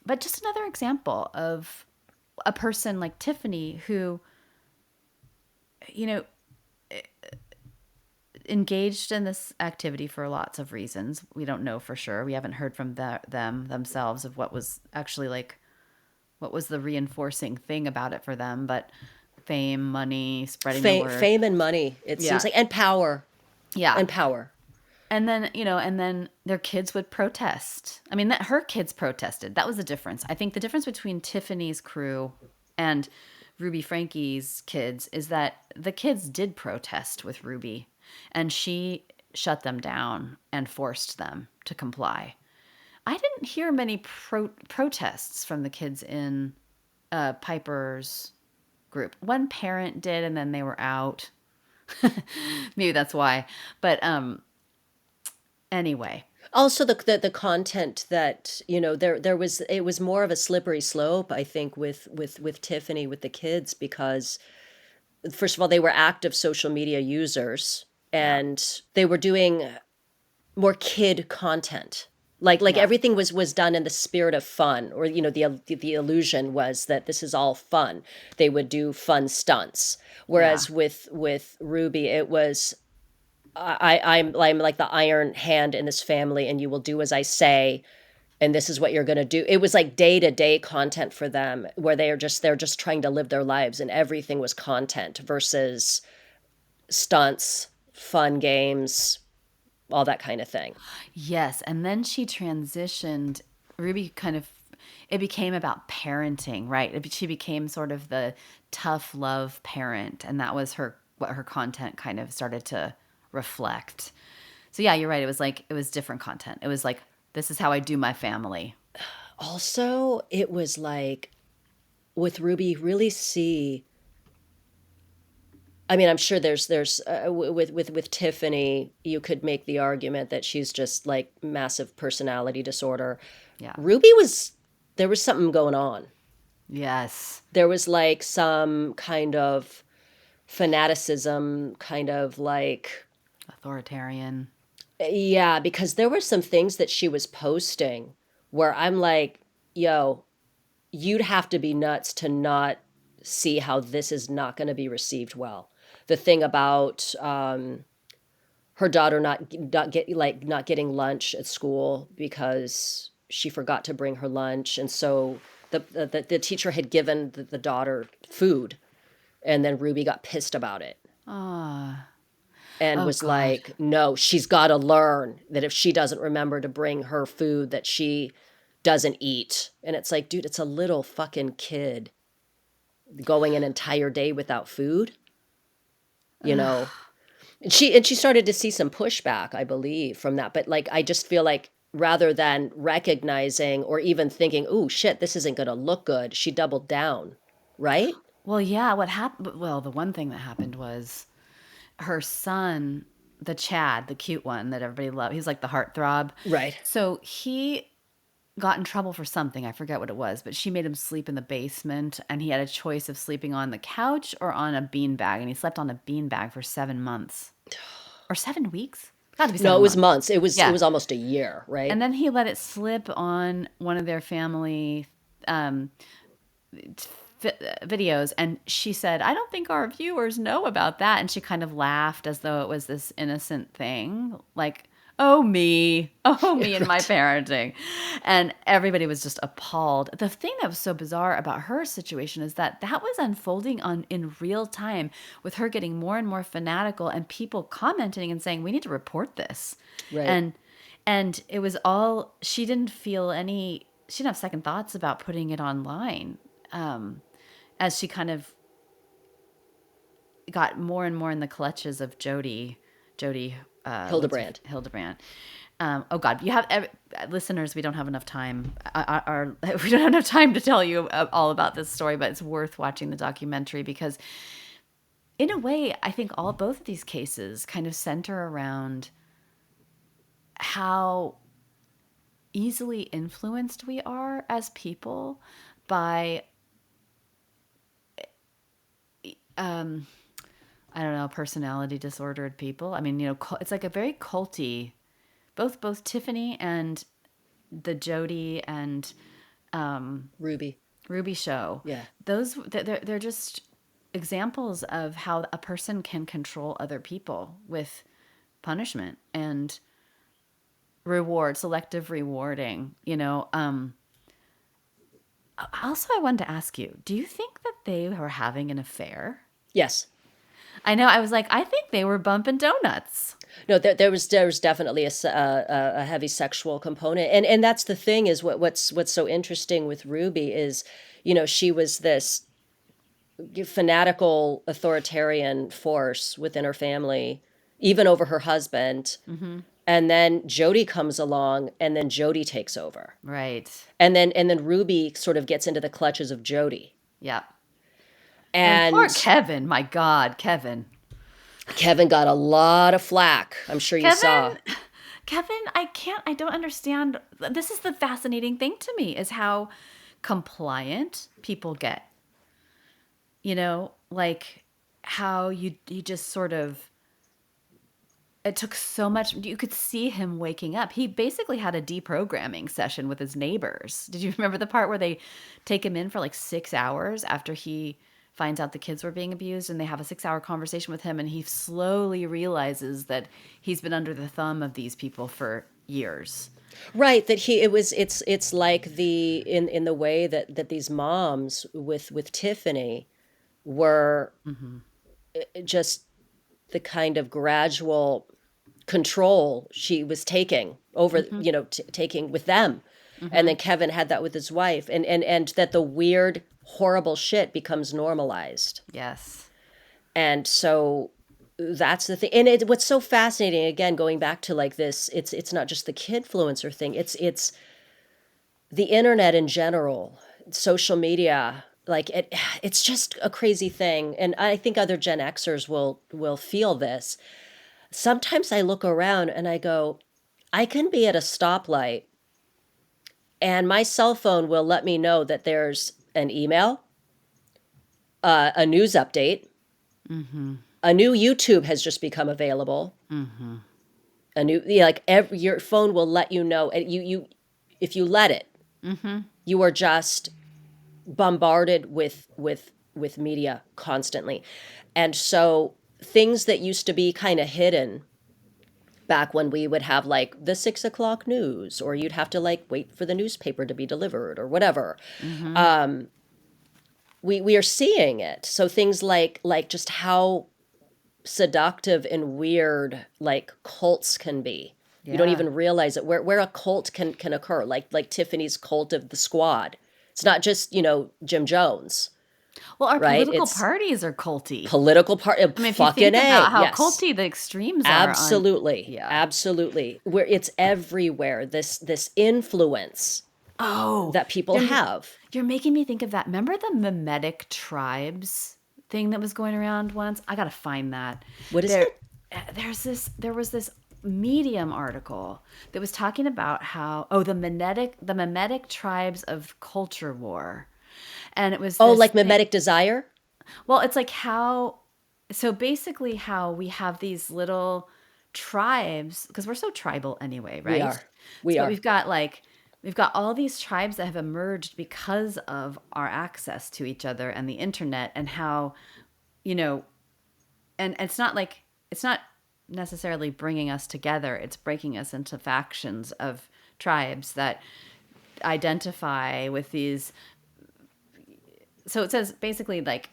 But just another example of a person like Tiffany who, you know, engaged in this activity for lots of reasons. We don't know for sure. We haven't heard from them themselves of what was actually like, what was the reinforcing thing about it for them, but fame, money, spreading the word. Fame and money, it seems Yeah. like, and power. Yeah. And power. And then, and then their kids would protest. I mean, that her kids protested. That was the difference. I think the difference between Tiffany's crew and Ruby Franke's kids is that the kids did protest with Ruby, and she shut them down and forced them to comply. I didn't hear many protests from the kids in Piper's group. One parent did, and then they were out. Maybe that's why. But anyway. Also, the content that there was, it was more of a slippery slope, I think, with Tiffany, with the kids, because first of all, they were active social media users, Yeah. and they were doing more kid content. Like Yeah. everything was done in the spirit of fun, or the illusion was that this is all fun. They would do fun stunts, Yeah. whereas with Ruby, it was I'm like the iron hand in this family, and you will do as I say, and this is what you're going to do. It was like day-to-day content for them, where they're just trying to live their lives, and everything was content versus stunts, fun games, all that kind of thing. Yes. And then she transitioned. Ruby kind of, it became about parenting, right? She became sort of the tough love parent. And that was what her content kind of started to reflect. So yeah, you're right. It was different content. It was like, this is how I do my family. Also, it was like with Ruby, you really see. I mean, I'm sure there's with Tiffany, you could make the argument that she's just like massive personality disorder. Yeah. Ruby was there was something going on. Yes. There was like some kind of fanaticism, kind of like, Authoritarian. yeah, because there were some things that she was posting where I'm like, yo, you'd have to be nuts to not see how this is not going to be received well. The thing about her daughter not getting lunch at school because she forgot to bring her lunch, and so the teacher had given the daughter food, and then Ruby got pissed about it Ah. and Oh was God. like, no, she's got to learn that if she doesn't remember to bring her food, that she doesn't eat. And it's like, dude, it's a little fucking kid going an entire day without food, you know. And she started to see some pushback, I believe, from that. But like, I just feel like rather than recognizing or even thinking, "Oh shit, this isn't going to look good," she doubled down, right? Well, yeah. What happened? Well, the one thing that happened was her son, the Chad, the cute one that everybody loved. He's like the heartthrob. Right. So he got in trouble for something. I forget what it was, but she made him sleep in the basement, and he had a choice of sleeping on the couch or on a beanbag, and he slept on a beanbag for 7 months or 7 weeks. Got to be No, it seven was months. months. It Yeah, was almost a year, right? and then he let it slip on one of their family um, videos, and she said, "I don't think our viewers know about that," and she kind of laughed as though it was this innocent thing, like, Oh, me. Oh, me and my Right. parenting. And everybody was just appalled. The thing that was so bizarre about her situation is that that was unfolding on in real time with her getting more and more fanatical and people commenting and saying, we need to report this. Right. And and it was all she didn't have second thoughts about putting it online. As she kind of got more and more in the clutches of Jody, Hildebrand. Hildebrand. Oh God, listeners. We don't have enough time. We don't have enough time to tell you all about this story, but it's worth watching the documentary because, in a way, I think both of these cases kind of center around how easily influenced we are as people by I don't know, personality disordered people. I mean, it's like a very culty. Both Tiffany and the Jody and Ruby. Ruby show. Yeah. They're just examples of how a person can control other people with punishment and selective rewarding. Also, I wanted to ask you: do you think that they were having an affair? Yes. I know. I was like, I think they were bumping donuts. No, there was definitely a heavy sexual component, and that's the thing is what's so interesting with Ruby is, she was this fanatical authoritarian force within her family, even over her husband, and then Jody comes along, and then Jody takes over, Right. and then Ruby sort of gets into the clutches of Jody, Yeah. And poor and Kevin. My God, Kevin. Kevin got a lot of flack. I'm sure you saw. Kevin, Kevin, I don't understand. This is the fascinating thing to me is how compliant people get. Like how you just sort of, it took so much. You could see him waking up. He basically had a deprogramming session with his neighbors. Did you remember the part where they take him in for like 6 hours after he finds out the kids were being abused, and they have a 6 hour conversation with him, and he slowly realizes that he's been under the thumb of these people for years. Right, that it's like in the way that these moms with Tiffany were just the kind of gradual control she was taking over, taking with them. And then Kevin had that with his wife, and that the weird horrible shit becomes normalized. Yes. And so that's the thing. And what's so fascinating, again, going back to like this, it's not just the kidfluencer thing. It's the internet in general, social media. Like it's just a crazy thing. And I think other Gen Xers will feel this. Sometimes I look around and I go, I can be at a stoplight and my cell phone will let me know that there's an email, a news update, a new YouTube has just become available. A new, like your phone will let you know, and you if you let it, you are just bombarded with media constantly. And so things that used to be kind of hidden back when we would have like the 6 o'clock news, or you'd have to like wait for the newspaper to be delivered or whatever. We are seeing it. So things like just how seductive and weird like cults can be. You don't Yeah. even realize it where a cult can occur, like Tiffany's cult of the squad. It's not just, Jim Jones, Well, our right? political It's parties are culty. political part, I mean, if you fucking think A, about how yes. culty the extremes are on, Absolutely. yeah. Absolutely. Where it's everywhere, this influence Oh, that people you're have. you're making me think of that. Remember the mimetic tribes thing that was going around once? I gotta find that. What is There, it? there was this Medium article that was talking about how the mimetic tribes of culture war, and it was Oh, this like thing. mimetic desire? Well, it's like how, so basically, how we have these little tribes, because we're so tribal anyway, We right? are. We So, but are. we've got all these tribes that have emerged because of our access to each other and the internet, and how, you know, and it's not necessarily bringing us together. It's breaking us into factions of tribes that identify with these. So it says basically like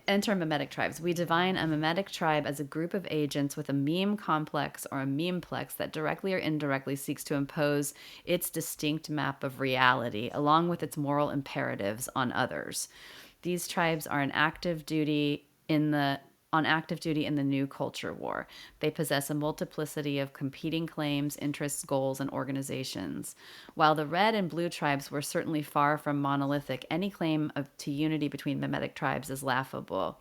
enter mimetic tribes. We define a mimetic tribe as a group of agents with a meme complex or a memeplex that directly or indirectly seeks to impose its distinct map of reality, along with its moral imperatives on others. These tribes are on active duty in the new culture war. They possess a multiplicity of competing claims, interests, goals, and organizations. While the red and blue tribes were certainly far from monolithic, any claim to unity between mimetic tribes is laughable.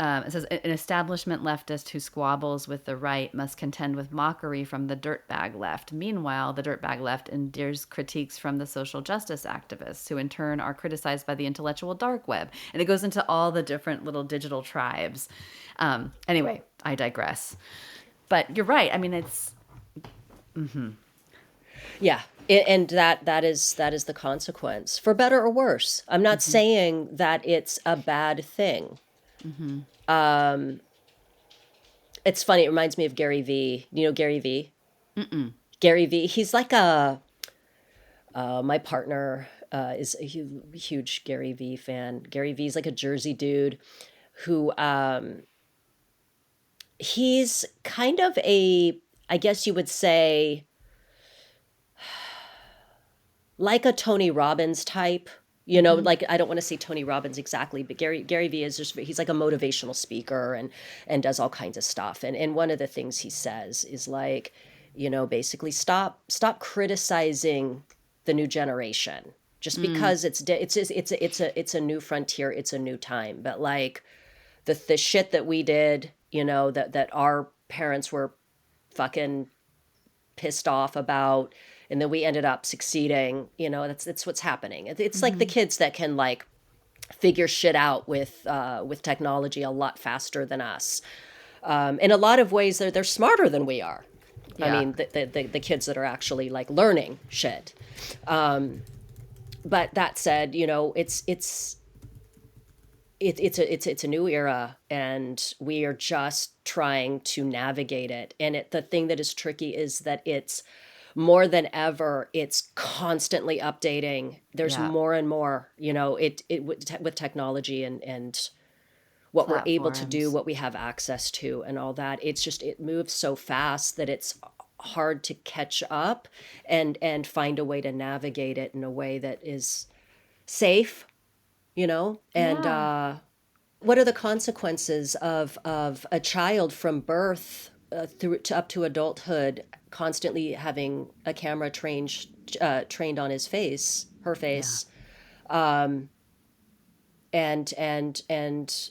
It says an establishment leftist who squabbles with the right must contend with mockery from the dirtbag left. Meanwhile, the dirtbag left endures critiques from the social justice activists, who in turn are criticized by the intellectual dark web. And it goes into all the different little digital tribes. Anyway, I digress. But you're right. I mean, it's Yeah. And that is the consequence, for better or worse. I'm not saying that it's a bad thing. It's funny. It reminds me of Gary V. You know Gary V? Gary V. He's like my partner is a huge Gary V fan. Gary V is like a Jersey dude who he's kind of I guess you would say, like a Tony Robbins type. Like I don't want to say Tony Robbins exactly, but Gary V is just he's like a motivational speaker and does all kinds of stuff. And one of the things he says is like, basically stop criticizing the new generation just because it's a new frontier, it's a new time. But like the shit that we did, that our parents were fucking pissed off about, and then we ended up succeeding. That's what's happening. It's like the kids that can like figure shit out with technology a lot faster than us. In a lot of ways, they're smarter than we are. I yeah, mean, the kids that are actually like learning shit. But that said, it's a new era, and we are just trying to navigate it. And the thing that is tricky is that it's more than ever, it's constantly updating. There's yeah, more and more, with technology and what we're able to do, platforms. what we have access to, and all that. It moves so fast that it's hard to catch up and find a way to navigate it in a way that is safe, and Yeah, what are the consequences of a child from birth through to up to adulthood constantly having a camera trained on his face, her yeah, face, and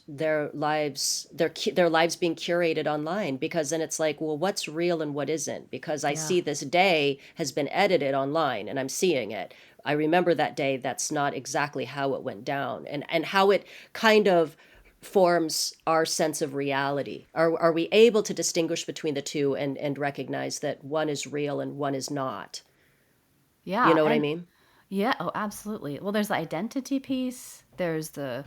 their lives being curated online? Because then it's like, well, what's real and what isn't? Because I yeah, see this day has been edited online and I'm seeing it. I remember that day. That's not exactly how it went down, and how it kind of forms our sense of reality. Are we able to distinguish between the two and recognize that one is real and one is not? You yeah. know what I And mean? yeah, oh, absolutely. Well, there's the identity piece, there's the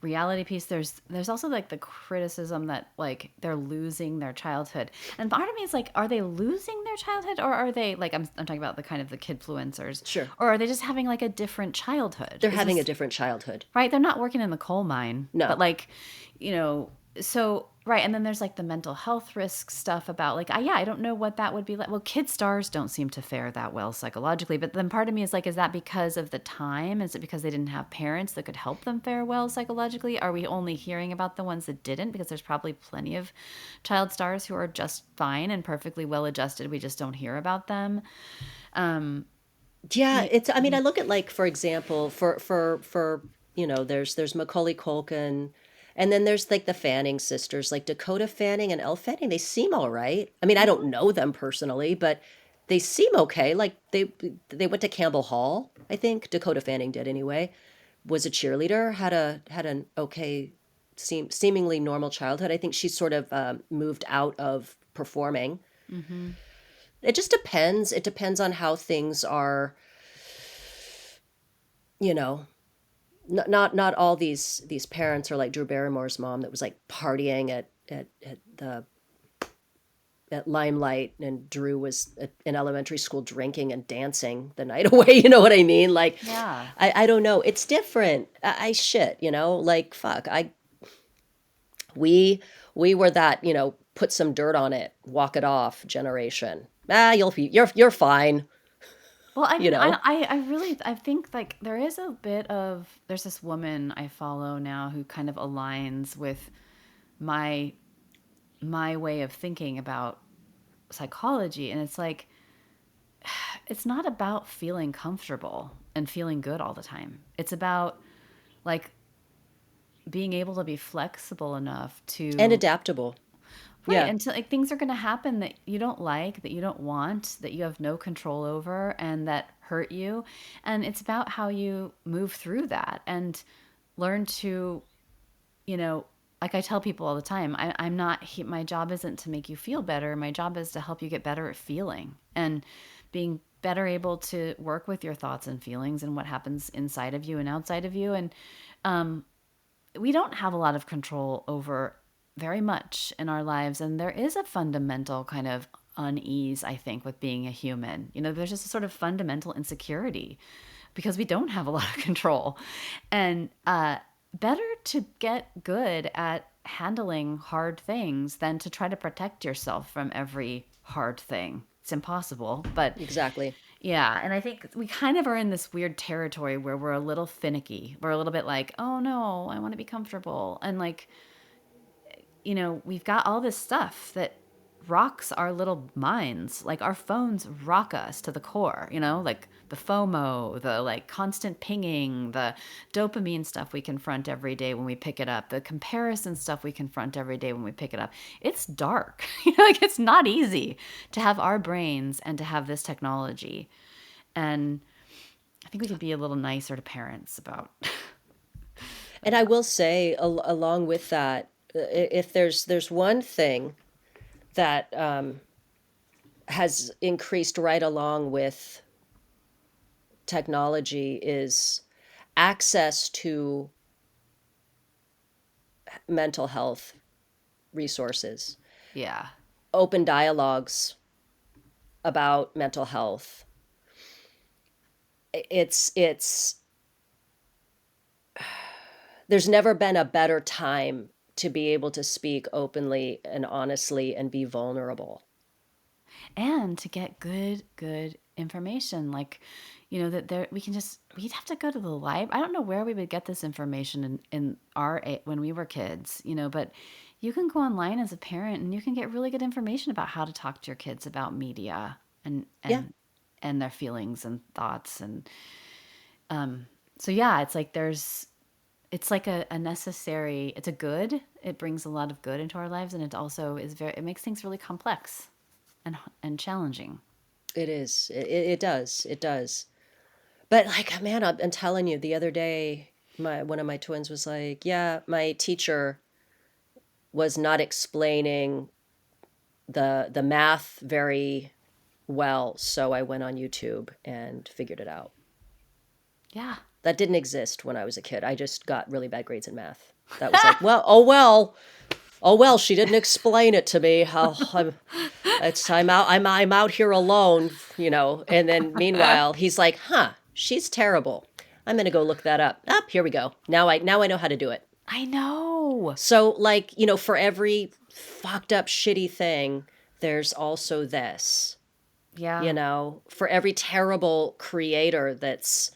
reality piece, there's also like the criticism that like they're losing their childhood. And part of me is like, are they losing their childhood, or are they like I'm talking about the kind of the kidfluencers, Sure. or are they just having like a different childhood? They're Is having a this different childhood. right? They're not working in the coal mine, but No. like, you know, so right. And then there's like the mental health risk stuff about like, yeah, I don't know what that would be like. Well, kid stars don't seem to fare that well psychologically, but then part of me is like, is that because of the time? Is it because they didn't have parents that could help them fare well psychologically? Are we only hearing about the ones that didn't? Because there's probably plenty of child stars who are just fine and perfectly well adjusted. We just don't hear about them. Yeah, You, I mean, I look at, like, for example, there's Macaulay Culkin, and then there's like the Fanning sisters, like Dakota Fanning and Elle Fanning. They seem all right. I mean, I don't know them personally, but they seem okay. Like they went to Campbell Hall, I think. Dakota Fanning did anyway. Was a cheerleader, had an okay, seemingly normal childhood. I think she sort of moved out of performing. It just depends. It depends on how things are, you know. Not all these parents are like Drew Barrymore's mom that was like partying at the at Limelight, and Drew was in elementary school drinking and dancing the night away. You know what I mean? Like, Yeah. I don't know. It's different. I shit, like fuck. We we were that, put some dirt on it, walk it off generation. You're fine, Well, I you mean, know. I really, I think like there is a bit of, there's this woman I follow now who kind of aligns with my my way of thinking about psychology, and it's like it's not about feeling comfortable and feeling good all the time. It's about like being able to be flexible enough And to, adaptable. right, Yeah. and to like things are going to happen that you don't like, that you don't want, that you have no control over, and that hurt you. And it's about how you move through that and learn to, you know, like I tell people all the time, I'm not, my job isn't to make you feel better. My job is to help you get better at feeling and being better able to work with your thoughts and feelings and what happens inside of you and outside of you. And we don't have a lot of control over very much in our lives. And there is a fundamental kind of unease, I think, with being a human. You know, there's just a sort of fundamental insecurity because we don't have a lot of control. And better to get good at handling hard things than to try to protect yourself from every hard thing. It's impossible, but Exactly. yeah, and I think we kind of are in this weird territory where we're a little finicky. We're a little bit like, oh no, I want to be comfortable. And like, you know, we've got all this stuff that rocks our little minds. Like our phones rock us to the core, you know, like the FOMO, the like constant pinging, the dopamine stuff we confront every day when we pick it up, the comparison stuff we confront every day when we pick it up. It's dark. You know, like it's not easy to have our brains and to have this technology. And I think we could be a little nicer to parents about And I will say, along with that, if there's one thing that has increased right along with technology is access to mental health resources, yeah. open dialogues about mental health. It's there's never been a better time to be able to speak openly and honestly and be vulnerable. And to get good information, like, you know, that there we can just, we'd have to go to the library. I don't know where we would get this information in our when we were kids, you know, but you can go online as a parent and you can get really good information about how to talk to your kids about media and Yeah, and their feelings and thoughts. And so yeah, it's like there's, it's like a necessary, it's a good, it brings a lot of good into our lives, and it also is very, it makes things really complex and challenging. it is. It does. It does. But like, man, I'm telling you, the other day, my one of my twins was like, "Yeah, my teacher was not explaining the math very well, so I went on YouTube and figured it out." Yeah. That didn't exist when I was a kid. I just got really bad grades in math. That was like, well, oh well, oh well. She didn't explain it to me. I'm out here alone, you know. And then meanwhile, he's like, "Huh, she's terrible. I'm gonna go look that up." Up, here we go. Now I know how to do it. I know. So like, for every fucked up shitty thing, there's also this. Yeah. For every terrible creator that's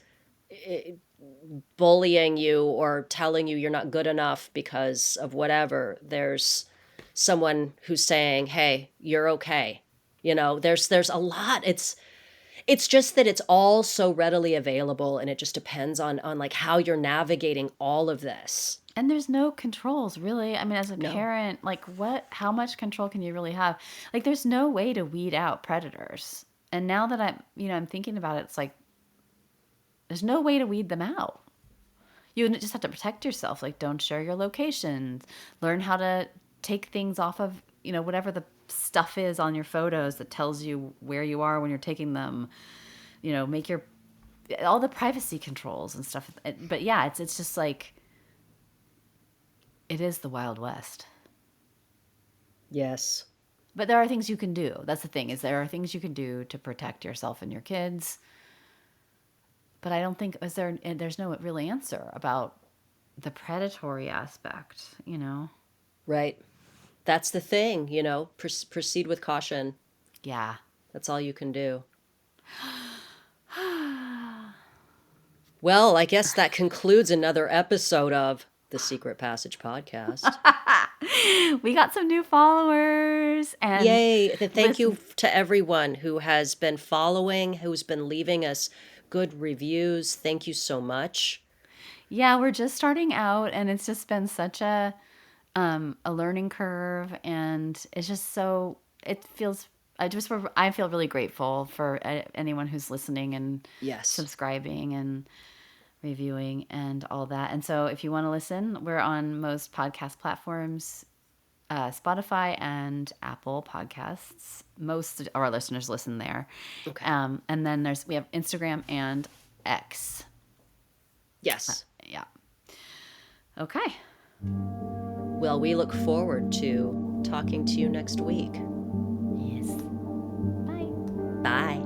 bullying you or telling you you're not good enough because of whatever, there's someone who's saying, "Hey, you're okay." There's a lot. It's just that it's all so readily available, and it just depends on like how you're navigating all of this. And there's no controls, really. I mean, as a No. parent, like what, how much control can you really have? Like there's no way to weed out predators. And now that I'm, you know, I'm thinking about it, it's like there's no way to weed them out. You just have to protect yourself. Like don't share your locations. Learn how to take things off of, you know, whatever the stuff is on your photos that tells you where you are when you're taking them. You know, make your, all the privacy controls and stuff. But yeah, it's just like it is the Wild West. Yes. But there are things you can do. That's the thing, is there are things you can do to protect yourself and your kids. But I don't think there's no real answer about the predatory aspect, you know? Right. That's the thing, you know, proceed with caution. Yeah. That's all you can do. Well, I guess that concludes another episode of the Secret Passage podcast. We got some new followers and Yay. And thank you listen. to everyone who has been following, who's been leaving us good reviews. Thank you so much. Yeah, we're just starting out and it's just been such a learning curve, and it's just so it feels I feel really grateful for anyone who's listening and Yes. subscribing and reviewing and all that. And so if you want to listen, we're on most podcast platforms, Spotify and Apple Podcasts. Most of our listeners listen there. Okay. And then we have Instagram and X. Yes. Yeah. Okay. Well, we look forward to talking to you next week. Yes. Bye. Bye.